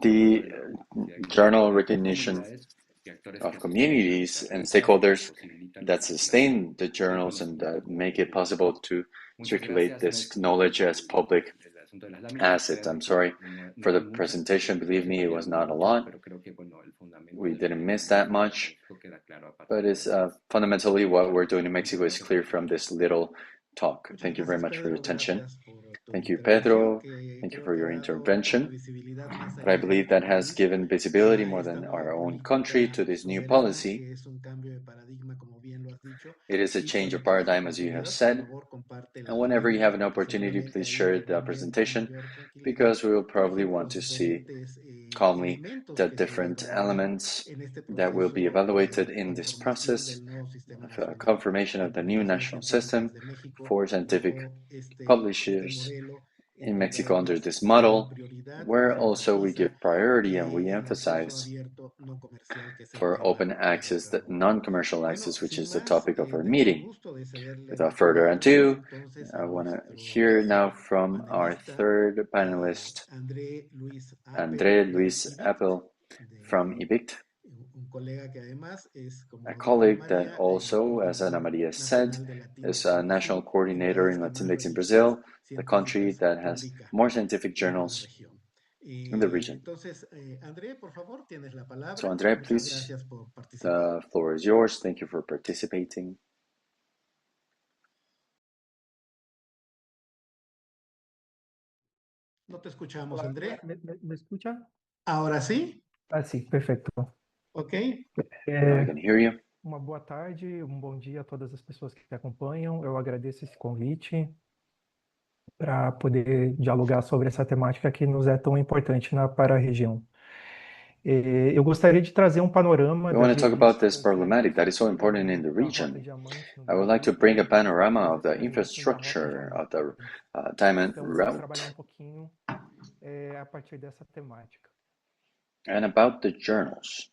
the journal recognition of communities and stakeholders that sustain the journals and make it possible to circulate this knowledge as public asset. I'm sorry for the presentation. Believe me, it was not a lot. We didn't miss that much, but it's fundamentally what we're doing in Mexico is clear from this little talk. Thank you very much for your attention. Thank you, Pedro. Thank you for your intervention. But I believe that has given visibility more than our own country to this new policy. It is a change of paradigm, as you have said. And whenever you have an opportunity, please share the presentation, because we will probably want to see calmly the different elements that will be evaluated in this process of confirmation of the new national system for scientific publishers in Mexico under this model, where also we give priority and we emphasize for open access, that non-commercial access, which is the topic of our meeting. Without further ado, I want to hear now from our third panelist, André Luis Appel from IBICT, a colleague that also, as Ana Maria said, is a national coordinator in Latindex in Brazil, the country that has more scientific journals in the region. So André, please, the floor is yours. Thank you for participating. No te escuchamos, Hola, André. ¿me escuchan? ¿Ahora sí? Ah, sí, perfecto. Ok. Now I can hear you. Uma boa tarde, bom dia a todas as pessoas que acompanham. Eu agradeço esse convite para poder dialogar sobre essa temática que nos é tão importante para a região. Eu gostaria de trazer panorama We want das to talk about this revistas problematic that is so important in the region. I would like to bring a panorama of the infrastructure of the diamond Então, vamos trabalhar route pouquinho a partir dessa temática. and about the journals.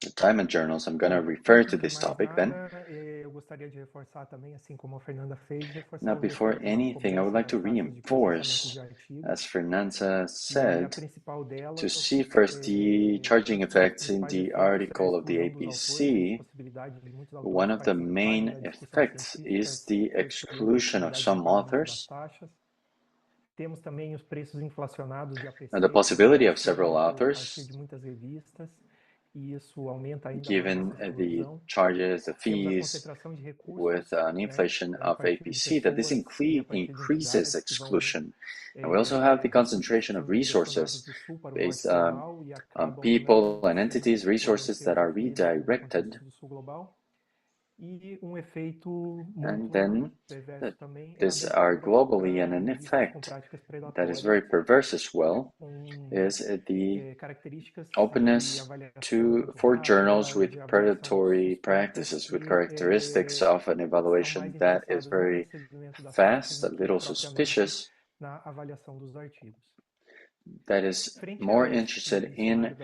The diamond journals, I'm going to refer to this topic then. Eu gostaria de reforçar também, assim como a Fernanda fez, reforçar Now, before anything, I would like to reinforce, as Fernanda said, to see first the charging effects in the article of the APC. One of the main effects is the exclusion of some authors Temos também os preços inflacionados de APC, and the possibility of several authors, de muitas revistas, e isso aumenta ainda given mais essa the exclusão. charges, the Temos a fees, concentração de recursos, with an inflation of APC, that this increases exclusion. And we also have the concentration of resources based on people and entities, resources that are redirected. And then these are globally, and an effect that is very perverse as well is the openness for journals with predatory practices, with characteristics of an evaluation that is very fast, a little suspicious, that is more interested in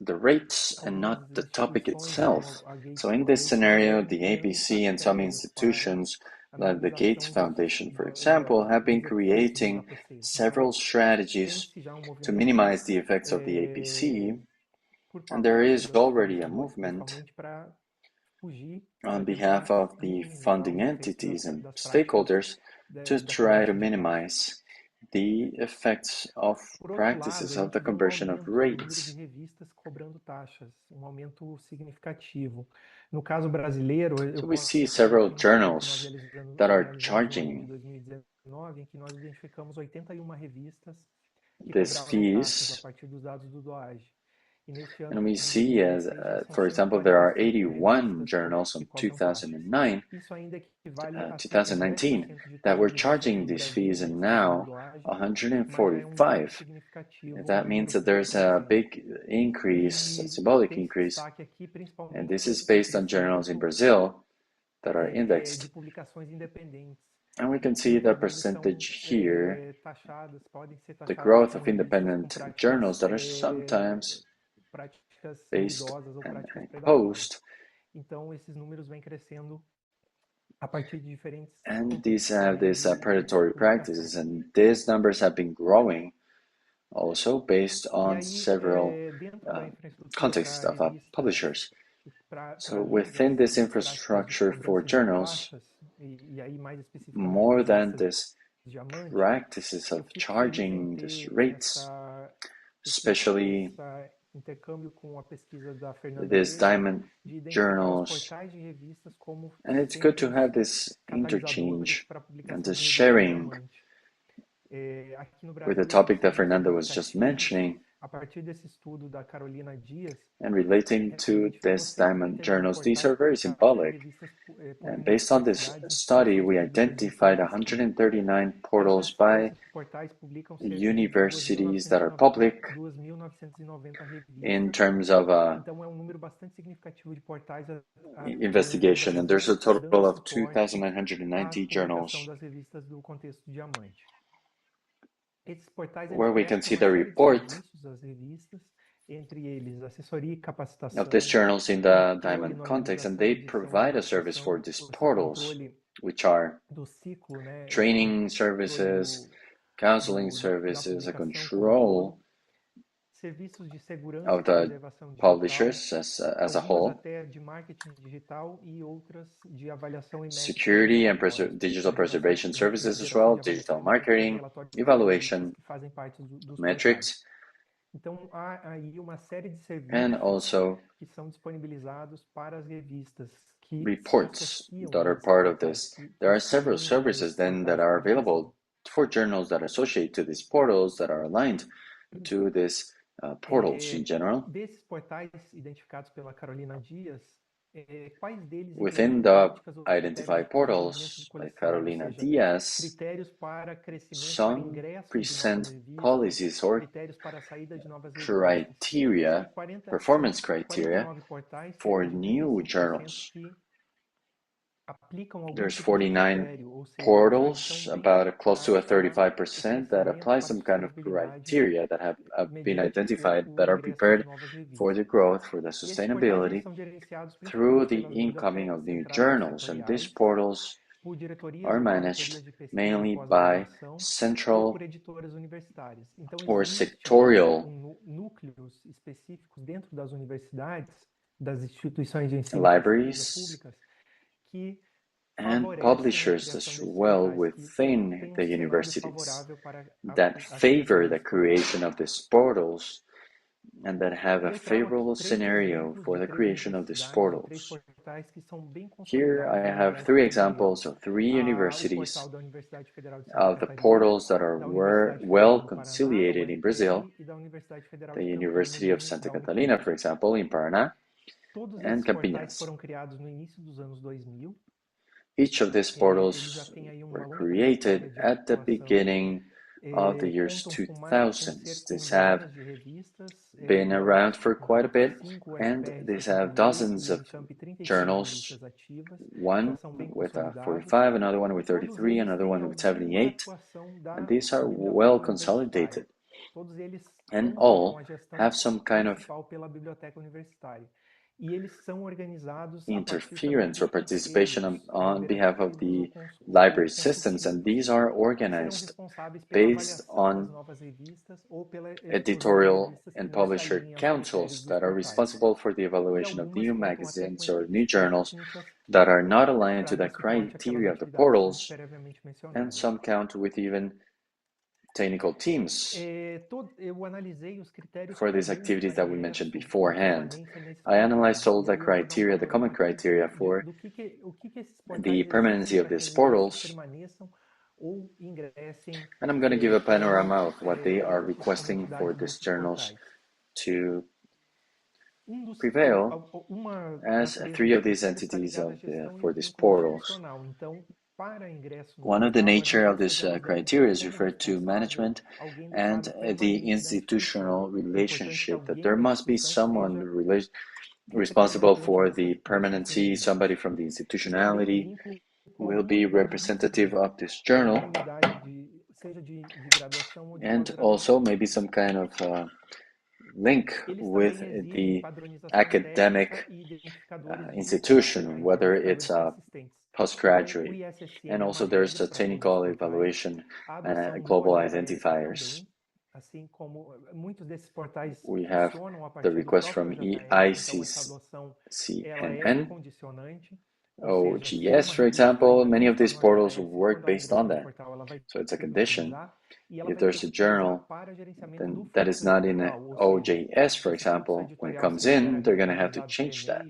the rates and not the topic itself. So in this scenario, the APC and some institutions, like the Gates Foundation, for example, have been creating several strategies to minimize the effects of the APC, and there is already a movement on behalf of the funding entities and stakeholders to try to minimize the effects of practices of the conversion of rates. So we see several journals that are charging these fees, and we see, as for example, there are 81 journals in 2019 that were charging these fees, and now 145. That means that there's a big increase, a symbolic increase, and this is based on journals in Brazil that are indexed. And we can see the percentage here, the growth of independent journals that are sometimes based and imposed. And these have these predatory practices, and these numbers have been growing also based on several contexts of publishers. So within this infrastructure for journals, more than this practices of charging these rates, especially these diamond journals, and it's good to have this interchange and this sharing with the topic that Fernanda was just mentioning. And relating to this diamond journals, these are very symbolic. And based on this study, we identified 139 portals by universities that are public in terms of investigation, and there's a total of 2,990 journals where we can see the report of these journals in the diamond context, and they provide a service for these portals, which are training services, counseling services, a control of the publishers as a whole, security and digital preservation services as well, digital marketing, evaluation, metrics, and also reports that are part of this. There are several services then that are available for journals that associate to these portals that are aligned to these portals in general. Within the identified portals by Carolina Diaz, some present policies or criteria, performance criteria for new journals. There's 49 portals, about close to 35% that apply some kind of criteria that have been identified, that are prepared for the growth, for the sustainability through the incoming of new journals. And these portals are managed mainly by central or sectorial libraries and publishers as well within the universities that favor the creation of these portals and that have a favorable scenario for the creation of these portals. Here I have three examples of three universities of the portals that are well conciliated in Brazil. The University of Santa Catarina, for example, in Paraná, and Campinas. Each of these portals were created at the beginning of the years 2000s. These have been around for quite a bit, and these have dozens of journals, one with 45, another one with 33, another one with 78, and these are well consolidated, and all have some kind of interference or participation on behalf of the library systems, and these are organized based on editorial and publisher councils that are responsible for the evaluation of new magazines or new journals that are not aligned to the criteria of the portals, and some count with even technical teams for these activities that we mentioned beforehand. I analyzed all the criteria, the common criteria for the permanency of these portals, and I'm going to give a panorama of what they are requesting for these journals to prevail as three of these entities for these portals. One of the nature of this criteria is referred to management and the institutional relationship, that there must be someone responsible for the permanency, somebody from the institutionality who will be representative of this journal, and also maybe some kind of link with the academic institution, whether it's a postgraduate, and also there's a technical evaluation and global identifiers. We have the request from ICCNN, OGS, for example. Many of these portals work based on that. So it's a condition. If there's a journal then that is not in OJS, for example, when it comes in, they're going to have to change that.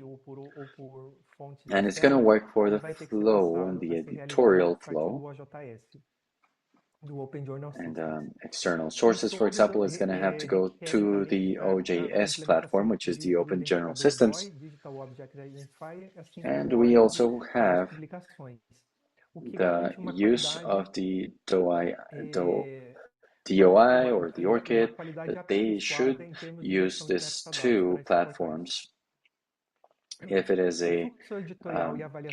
And it's going to work for the flow and the editorial flow. system. And external sources, for example, is going to have to go to the OJS platform, which is the Open General Systems. And we also have the use of the DOI or the ORCID, that they should use these two platforms if it is a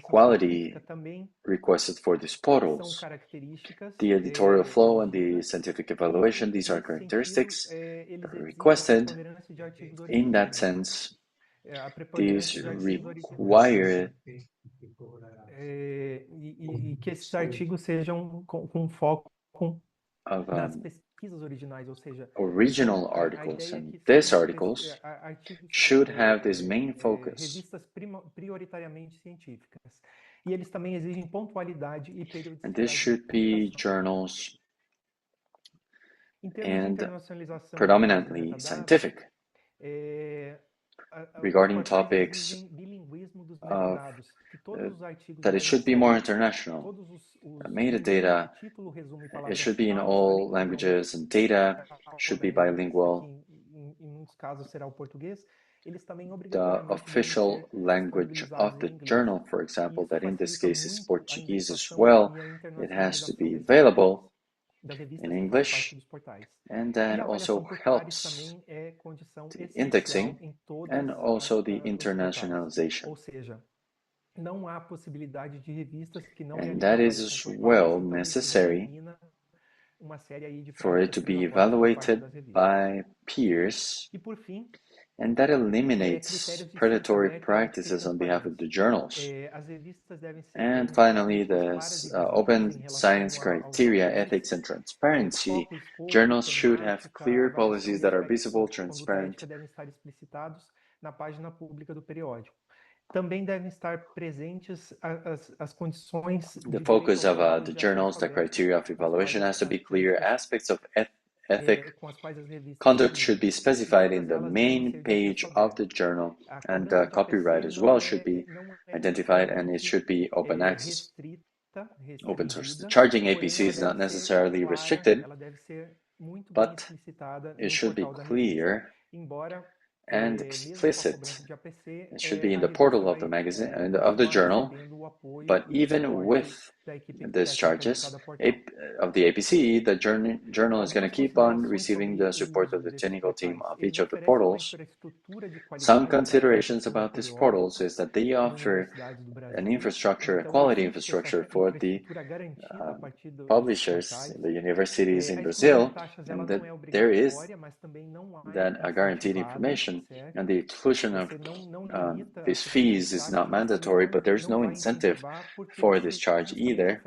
quality requested for these portals. The editorial flow and the scientific evaluation, these are characteristics that are requested. In that sense, these require que esses artigos sejam com foco of nas pesquisas originais, ou seja, original articles, and these articles should have this main focus. Revistas prioritariamente científicas. E eles também exigem pontualidade e periodicidade. And this should be journals and predominantly scientific. Regarding topics of, that it should be more international. Metadata, it should be in all languages, and data should be bilingual. The official language of the journal, for example, that in this case is Portuguese as well, it has to be available in English, and that also helps the indexing and also the internationalization. And that is as well necessary for it to be evaluated by peers, and that eliminates predatory practices on behalf of the journals. And finally, the open science criteria, ethics, and transparency. Journals should have clear policies that are visible, transparent. Também devem estar presentes as condições. The focus of the journals, the criteria of evaluation has to be clear. Aspects of ethic conduct should be specified in the main page of the journal, and copyright as well should be identified, and it should be open access, open source. The charging APC is not necessarily restricted, but it should be clear and explicit. It should be in the portal of the magazine and of the journal, but even with these charges of the APC, the journal is going to keep on receiving the support of the technical team of each of the portals. Some considerations about these portals is that they offer an infrastructure, a quality infrastructure for the publishers, the universities in Brazil, and that there is that a guaranteed information, and the exclusion of these fees is not mandatory, but there's no incentive for this charge either.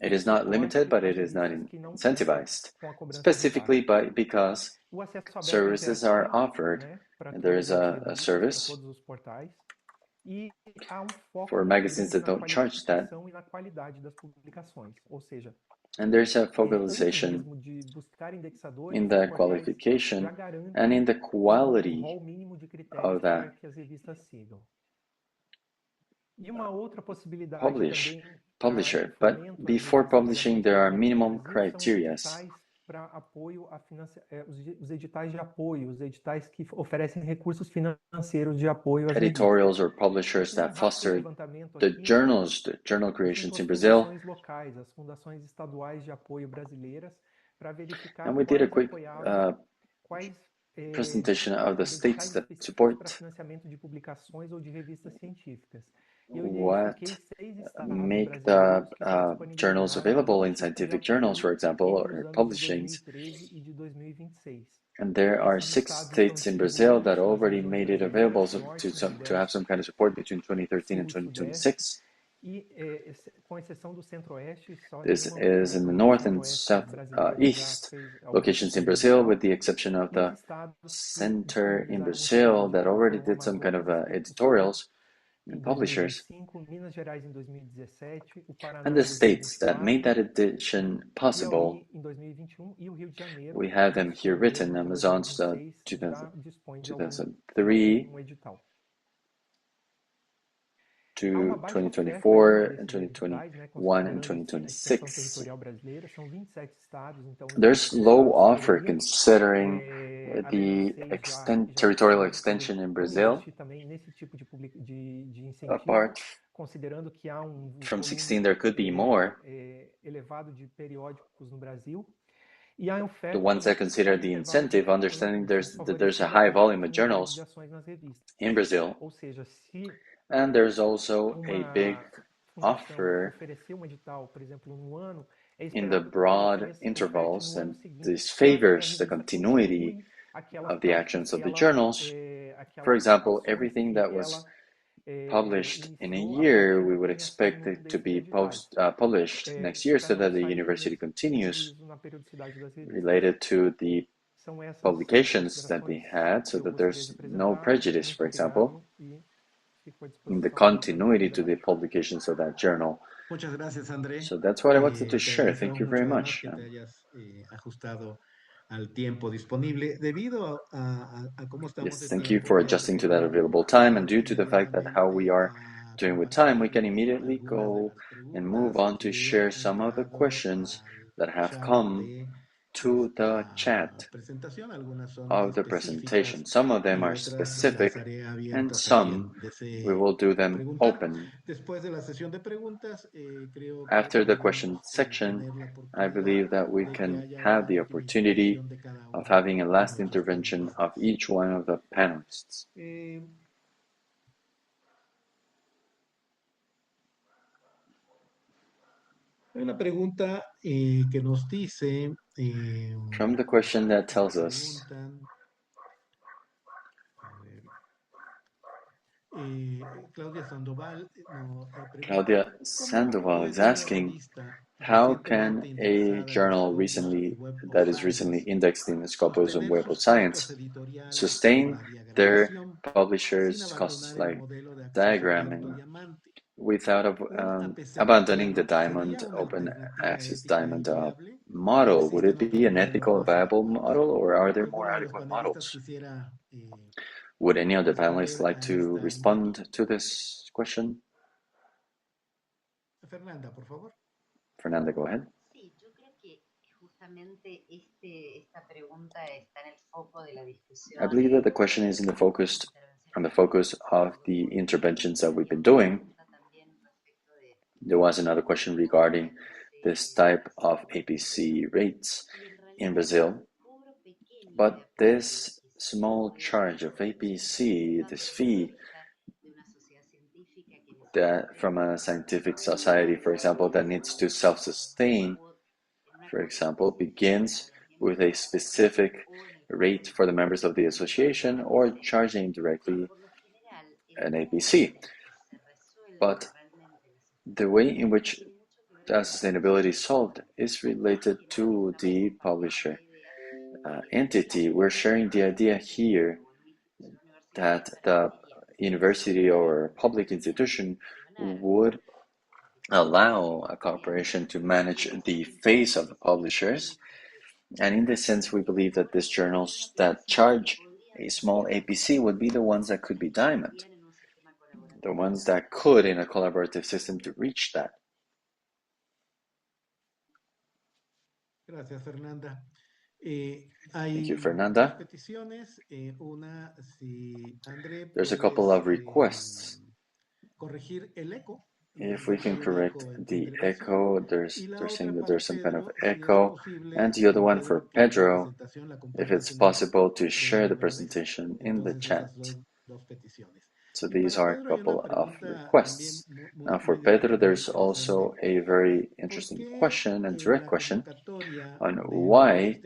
It is not limited, but it is not incentivized, specifically because services are offered, and there is a service for magazines that don't charge that. And there's a focalization in the qualification and in the quality of that publisher. But before publishing, there are minimum criteria. Editorials or publishers that foster the journal creations in Brazil. And we did a quick presentation of the states that support what make the journals available in scientific journals, for example, or publishings. And there are 6 states in Brazil that already made it available to have some kind of support between 2013 and 2026. This is in the north and south east locations in Brazil, with the exception of the center in Brazil that already did some kind of editorials and publishers. And the states that made that edition possible, we have them here written: Amazon's 2003, uma to baixa 2024 oferta and desses editais, 2021 and considerando a extensão 2026. territorial brasileira, são 27 estados, então os There's 27 low estados offer poderiam, considering além dos the 6 já territorial citados, extension in não Brazil, investir também nesse tipo de incentivo, apart considerando que há from volume 16 there could be more. elevado de periódicos no Brasil. E a The oferta ones that também consider the intervalo de incentive, tempo understanding bastante there's a favorecida high para volume of consumidores journals de ações nas revistas. in Brazil, Ou seja, se and there's also a big uma fundação offer oferecer um edital, por exemplo, no ano, é in the esperado que ela broad oferte intervals, no ano and seguinte, this para que a favors the revista continuity continue aquelas of the práticas actions que of the ela, journals. For example, everything that was published in a year, we would expect it to be published next year so that the university continues na periodicidade das revistas. related to the São essas publications that they had, so eu that gostaria de there's no apresentar. prejudice, Muito for example, obrigado e fico à in the disposição para continuity to the debate. publications of that journal. Muchas gracias, André. So that's what I wanted to Te share. Thank agradecemos you very mucho además much. que te hayas ajustado al tiempo disponible. Debido a cómo estamos de Yes, thank you tiempo, for quiero adjusting to that recordar available time, and due to the fact that how we rápidamente are a doing with time, we can compartir immediately algunas de go las and move preguntas on to que share han some of the llegado questions al that have chat come de to the esta chat presentación. Algunas son of the presentation. específicas Some of them y are otras specific, las haré and abiertas a quien some we desee will do them preguntar. open. Después de la sesión de preguntas, creo que After the question podríamos section, tener la I oportunidad believe that we de que can haya have una the última opportunity intervención de cada of uno having a de last nuestros intervention of ponentes. each one of the panelists. Hay una pregunta que nos dice, From the question that tells us, preguntan, Claudia Sandoval, Claudia Sandoval is asking, how can a journal that is recently indexed in Scopus and Web of Science sustain their publishers' costs like diagramming without abandoning the diamond open access diamond model? Would it be an ethical, viable model, or are there more adequate models? Would any of the panelists like to respond to this question? Fernanda, por favor. Fernanda, go ahead. Sí, yo creo que justamente esta pregunta está en el foco de la discusión. I believe that the question is on the focus of the interventions that we've been doing. There was another question regarding this type of APC rates in Brazil, but this small charge of APC, this fee, that from a scientific society, for example, that needs to self-sustain, for example, begins with a specific rate for the members of the association or charging directly an APC. But the way in which that sustainability is solved is related to the publisher entity. We're sharing the idea here that the university or public institution would allow a corporation to manage the face of the publishers. And in this sense, we believe that these journals that charge a small APC would be the ones that could be diamond, the ones that could, in a collaborative system, to reach that. Gracias, Fernanda. Thank you, Fernanda. There's a couple of requests. If we can correct the echo, they're saying that there's some kind of echo. And the other one for Pedro, if it's possible to share the presentation in the chat. So these are a couple of requests. Now for Pedro, there's also a very interesting question and direct question on why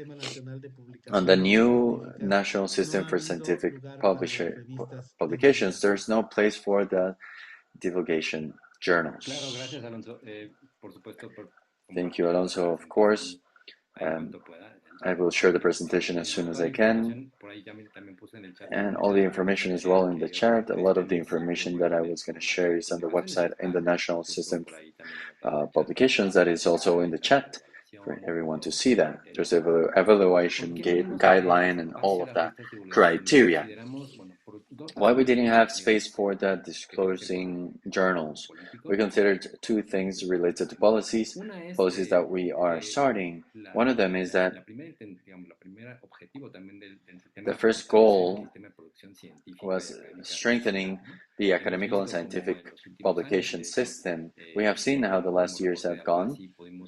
on the new National System for Scientific Publications, there's no place for the divulgation journals. Thank you, Alonso, of course. I will share the presentation as soon as I can. And all the information is well in the chat. A lot of the information that I was going to share is on the website in the National System Publications that is also in the chat for everyone to see that. There's an evaluation guideline and all of that criteria. why we didn't have space for the disclosing journals. We considered two things related to policies that we are starting. One of them is that the first goal was strengthening the academical and scientific publication system. We have seen how the last years have gone,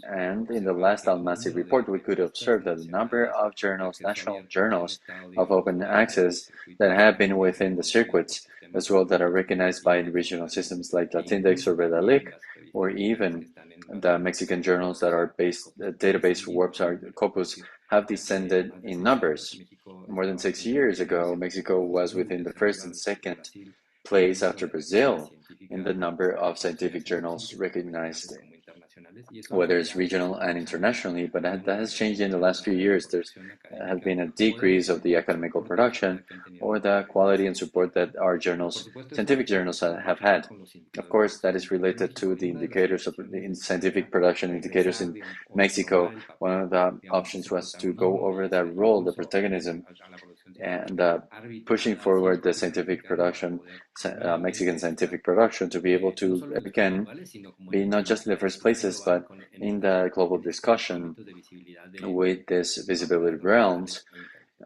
and in the last Almasi report, we could observe that the number of journals, national journals of open access that have been within the circuits, as well that are recognized by regional systems like Latindex or Redalic, or even the Mexican journals that are based, database website Corpus, have descended in numbers. More than 6 years ago, Mexico was within the first and second place after Brazil in the number of scientific journals recognized, whether it's regional and internationally, but that has changed in the last few years. There has been a decrease of the academical production or the quality and support that our journals, scientific journals, have had. Of course, that is related to the indicators of the scientific production indicators in Mexico. One of the options was to go over that role, the protagonism, and pushing forward the scientific production, Mexican scientific production, to be able to, again, be not just in the first places, but in the global discussion with this visibility realms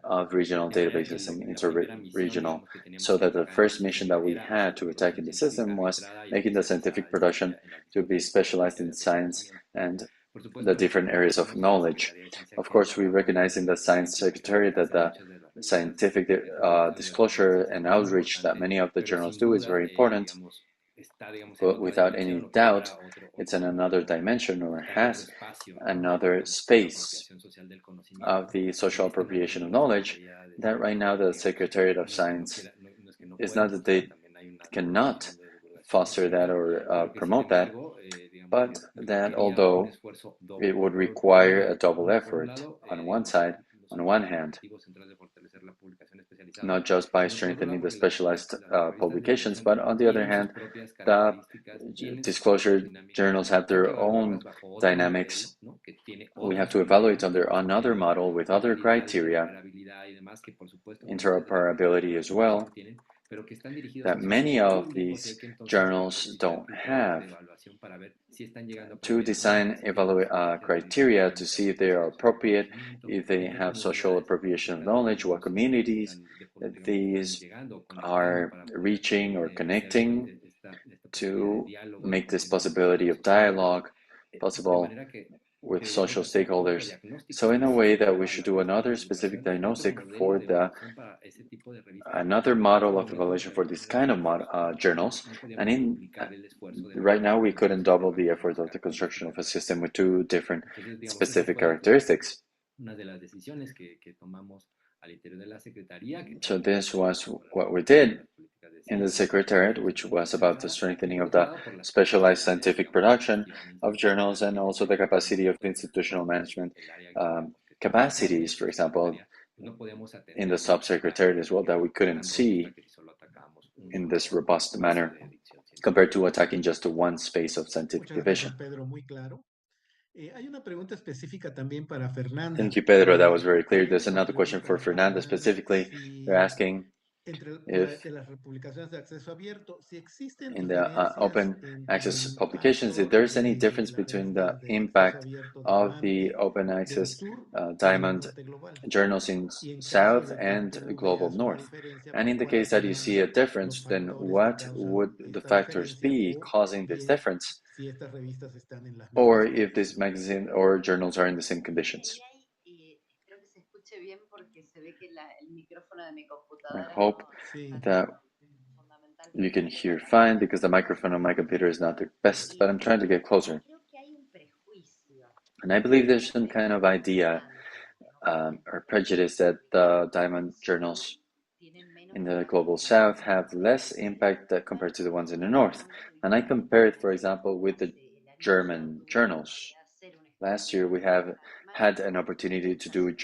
of regional databases and inter-regional, so that the first mission that we had to attack in the system was making the scientific production to be specialized in science and the different areas of knowledge. Of course, we recognize in the Science Secretariat that the scientific disclosure and outreach that many of the journals do is very important, but without any doubt, it's in another dimension or has another space of the social appropriation of knowledge that right now the Secretariat of Science is not that they cannot foster that or promote that, but that although it would require a double effort on one side, on one hand, not just by strengthening the specialized publications, but on the other hand, the disclosure journals have their own dynamics. We have to evaluate under another model with other criteria, interoperability as well, that many of these journals don't have, to design criteria to see if they are appropriate, if they have social appropriation of knowledge, what communities these are reaching or connecting, to make this possibility of dialogue possible with social stakeholders. So in a way that we should do another specific diagnostic for another model of evaluation for this kind of journals. And right now we couldn't double the effort of the construction of a system with two different specific characteristics. So this was what we did in the Secretariat, which was about the strengthening of the specialized scientific production of journals and also the capacity of institutional management capacities, for example, in the Subsecretariat as well, that we couldn't see in this robust manner compared to attacking just one space of scientific division. Thank you, Pedro. That was very clear. There's another question for Fernanda specifically. They're asking if in the open access publications, if there's any difference between the impact of the open access diamond journals in South and Global North. And in the case that you see a difference, then what would the factors be causing this difference? Or if this magazine or journals are in the same conditions. I hope that you can hear fine because the microphone on my computer is not the best, but I'm trying to get closer. And I believe there's some kind of idea or prejudice that the diamond journals in the Global South have less impact compared to the ones in the North. And I compare it, for example, with the German journals. Last year, we have had an opportunity to do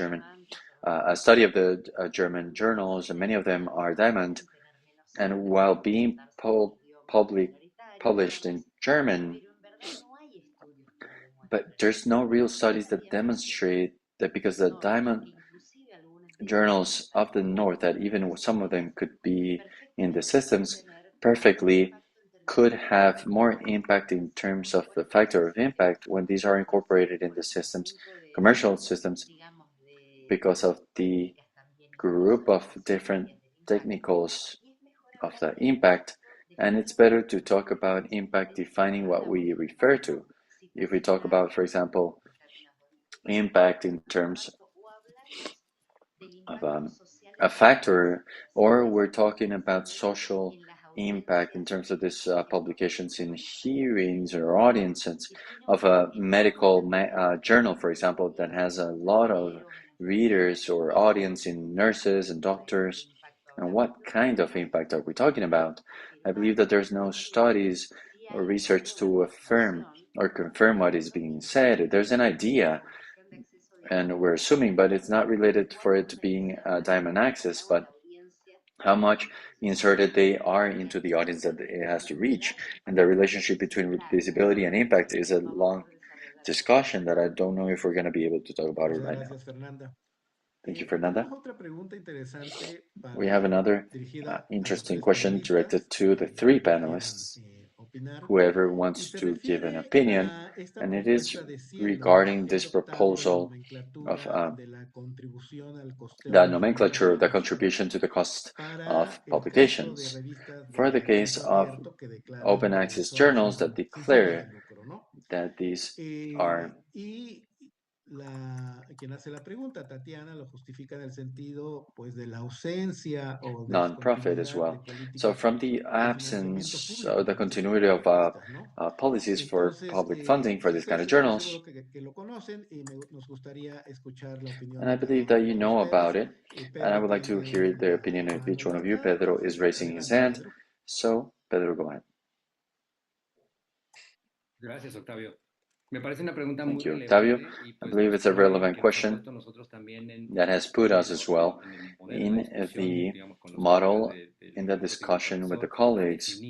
a study of the German journals, and many of them are diamond. And while being published in German, but there's no real studies that demonstrate that because the diamond journals of the North, that even some of them could be in the systems perfectly could have more impact in terms of the factor of impact when these are incorporated in the systems, commercial systems, because of the group of different technicals of the impact. And it's better to talk about impact defining what we refer to. If we talk about, for example, impact in terms of a factor, or we're talking about social impact in terms of this publications in hearings or audiences of a medical journal, for example, that has a lot of readers or audience in nurses and doctors. And what kind of impact are we talking about? I believe that there's no studies or research to affirm or confirm what is being said. There's an idea, and we're assuming, but it's not related for it to being diamond access, but how much inserted they are into the audience that it has to reach. And the relationship between visibility and impact is a long discussion that I don't know if we're going to be able to talk about it right now. Fernanda. Thank you, Fernanda. Otra pregunta interesante We have another interesting question directed to the three panelists, whoever wants to give an opinion, and it is regarding this proposal of the nomenclature of the contribution to the cost of publications. For the case of open access journals that declare that these are quien hace la pregunta, Tatiana, lo justifica en el sentido, pues, de la ausencia o non-profit as well. So from the absence or the continuity of policies for public funding for these kind of journals, and I believe that you know about it, and I would like to hear the opinion of each one of you. Pedro is raising his hand, so Pedro, go ahead. Gracias, Octavio. Me parece una pregunta Thank muy you, Octavio. I believe it's a relevant question that has put us as well in the model, in the discussion with the colleagues,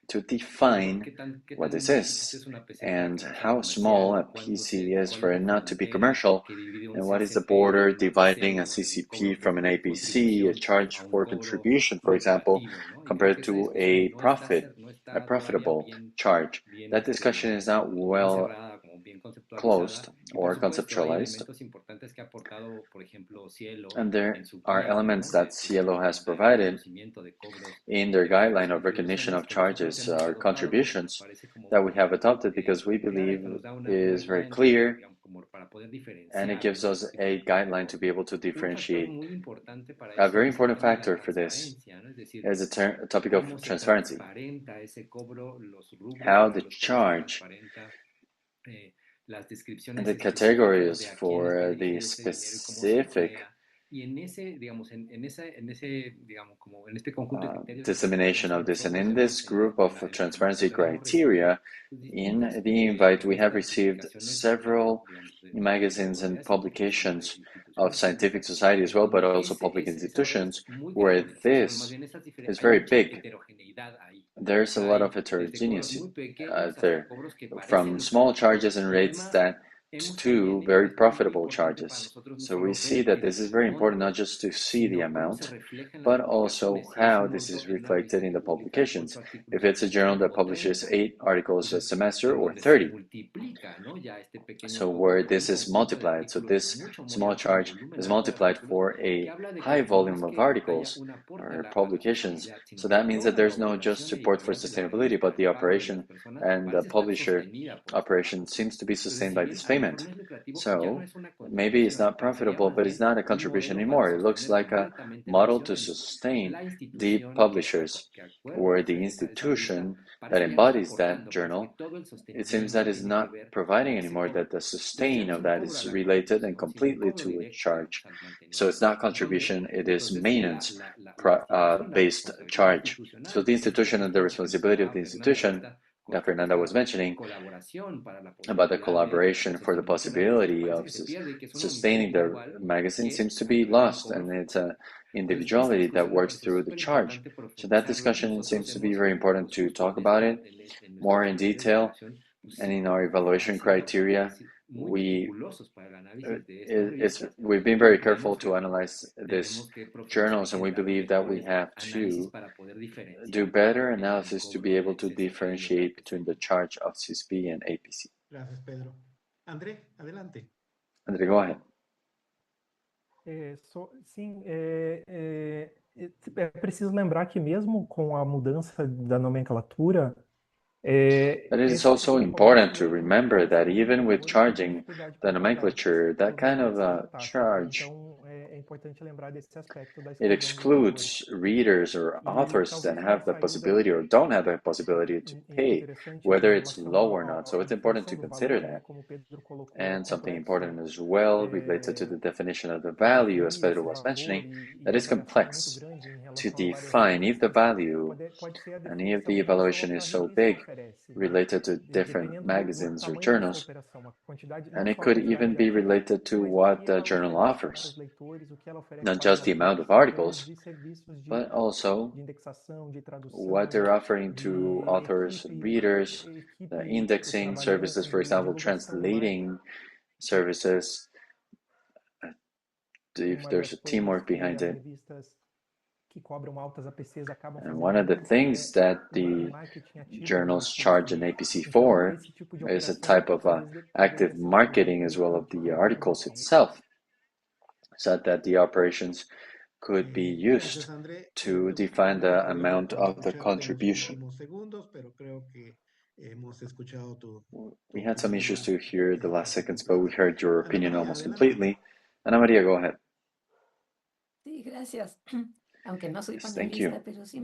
to define what this is and how small a PC is for it not to be commercial, and what is the border dividing a CCP from an APC, a charge for contribution, for example, compared to a profitable charge. That discussion is not well closed or conceptualized, and there are elements that Cielo has provided in their guideline of recognition of charges or contributions that we have adopted because we believe is very clear, and it gives us a guideline to be able to differentiate. A very important factor for this is a topic of transparency. How the charge and the categories for the specific dissemination of this. And in this group of transparency criteria, in the invite, we have received several magazines and publications of scientific society as well, but also public institutions, where this is very big. There's a lot of heterogeneity there, from small charges and rates to very profitable charges. So we see that this is very important, not just to see the amount, but also how this is reflected in the publications. If it's a journal that publishes 8 articles a semester or 30, so where this is multiplied, so this small charge is multiplied for a high volume of articles or publications. So that means that there's no just support for sustainability, but the operation and the publisher operation seems to be sustained by this payment. So maybe it's not profitable, but it's not a contribution anymore. It looks like a model to sustain the publishers or the institution that embodies that journal. It seems that is not providing anymore, that the sustain of that is related and completely to a charge. So it's not contribution, it is maintenance based charge. So the institution and the responsibility of the institution that Fernanda was mentioning about the collaboration for the possibility of sustaining the magazine seems to be lost, and it's an individuality that works through the charge. So that discussion seems to be very important to talk about it more in detail, and in our evaluation criteria we've been very careful to analyze these journals, and we believe that we have to do better analysis to be able to differentiate between the charge of CISP and APC. Gracias, Pedro. André, adelante. Andre, go ahead. Sim, é preciso lembrar que mesmo com a mudança da nomenclatura, But it is also important to remember that even with charging the nomenclature, that kind of charge, it excludes readers or authors that have the possibility or don't have the possibility to pay, whether it's low or not. So it's important to consider that. And something important as well related to the definition of the value, as Pedro was mentioning, that is complex to define if the value and if the evaluation is so big related to different magazines or journals, and it could even be related to what the journal offers, not just the amount of articles, but also what they're offering to authors, readers, the indexing services, for example, translating services, if there's a teamwork behind it. And one of the things that the journals charge an APC for is a type of active marketing as well of the articles itself, so that the operations could be used to define the amount of the contribution. We had some issues to hear the last seconds, but we heard your opinion almost completely. Ana Maria, go ahead. Sí, gracias. Yes, thank you.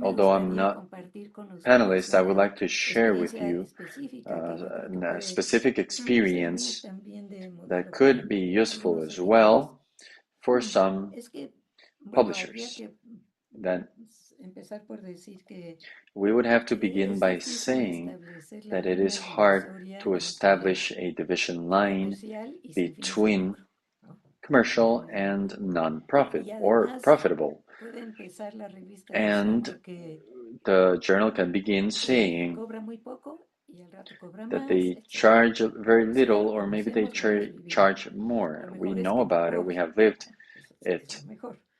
Although I'm not panelist, I would like to share with you a specific experience that could be useful as well for some publishers. Then we would have to begin by saying that it is hard to establish a division line between commercial and non-profit or profitable. And the journal can begin saying that they charge very little, or maybe they charge more. We know about it, we have lived it.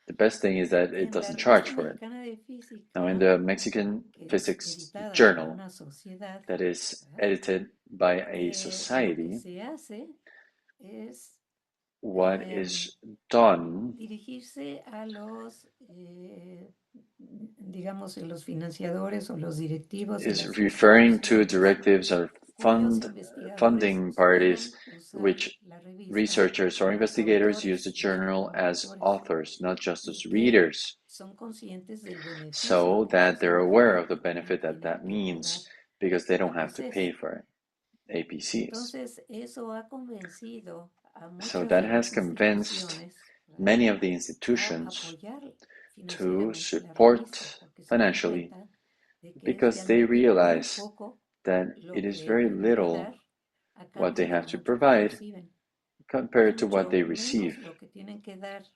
The best thing is that it doesn't charge for it. Now, in the Mexican Physics Journal, that is edited by a society, what is done is referring to directives or funding parties which researchers or investigators use the journal as authors, not just as readers, so that they're aware of the benefit that that means because they don't have to pay for it, APCs. So that has convinced many of the institutions to support financially because they realize that it is very little what they have to provide compared to what they receive,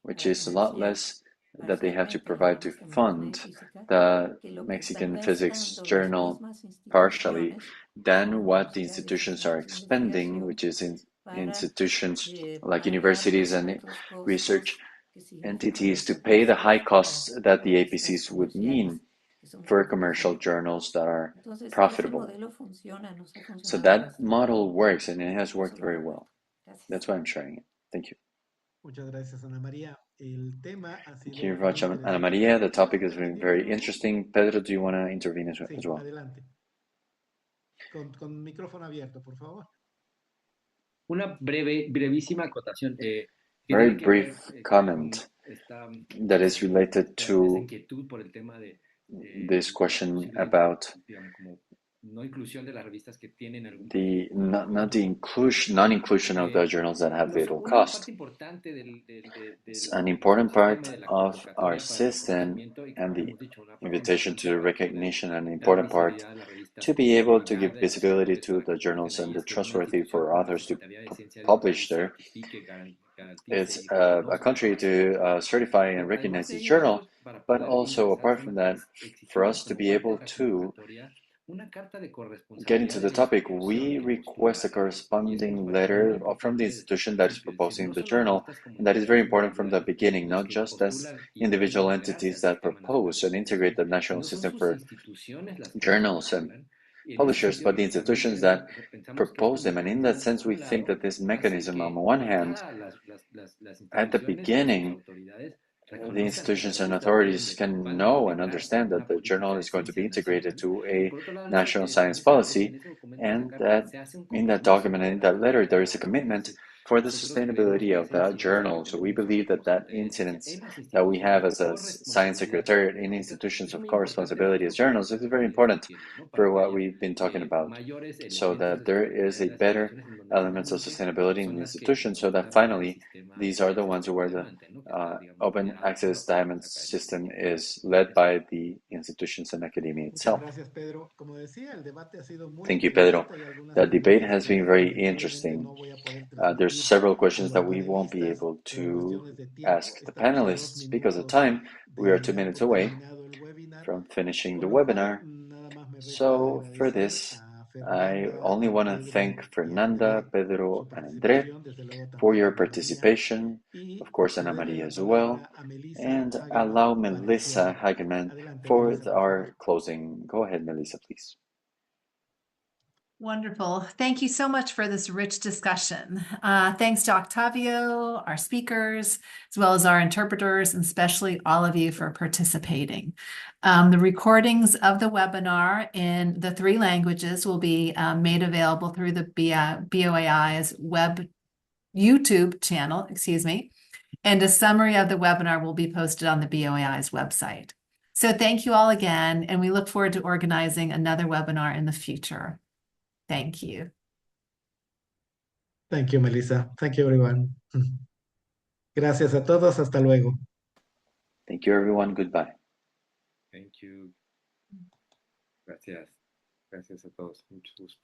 which is a lot less that they have to provide to fund the Mexican Physics Journal partially than what the institutions are expending, which is in institutions like universities and research entities to pay the high costs that the APCs would mean for commercial journals that are profitable. So that model works, and it has worked very well. That's why I'm sharing it. Thank you. Thank you very much, Ana Maria. The topic has been very interesting. Pedro, do you want to intervene as well? Con micrófono abierto, por favor. Una brevísima acotación. Very brief comment that is related to this question about the non-inclusion of the journals that have little cost. It's an important part of our system, and the invitation to recognition, an important part to be able to give visibility to the journals and the trustworthy for authors to publish there. It's a country to certify and recognize this journal, but also apart from that, for us to be able to Getting to the topic, we request a corresponding letter from the institution that is proposing the journal, and that is very important from the beginning, not just as individual entities that propose and integrate the national system for journals and publishers, but the institutions that propose them. And in that sense, we think that this mechanism, on one hand, at the beginning, the institutions and authorities can know and understand that the journal is going to be integrated to a national science policy, and that in that document and in that letter, there is a commitment for the sustainability of the journal. So we believe that that incidence that we have as a science secretariat in institutions of co-responsibility as journals is very important for what we've been talking about, so that there is a better elements of sustainability in the institution, so that finally these are the ones where the open access diamond system is led by the institutions and academia itself. Thank you, Pedro. The debate has been very interesting. There's several questions that we won't be able to ask the panelists because of time. We are 2 minutes away from finishing the webinar. So for this, I only want to thank Fernanda, Pedro, and Andre for your participation, of course, Ana Maria as well, and allow Melissa Hageman for our closing. Go ahead, Melissa, please. Wonderful. Thank you so much for this rich discussion. Thanks to Octavio, our speakers, as well as our interpreters, and especially all of you for participating. The recordings of the webinar in the 3 languages will be made available through the BOAI's web YouTube channel, and a summary of the webinar will be posted on the BOAI's website. So thank you all again, and we look forward to organizing another webinar in the future. Thank you. Thank you, Melissa. Thank you, everyone. Gracias a todos. Hasta luego. Thank you, everyone. Goodbye. Thank you. Gracias. Gracias a todos. Mucho gusto.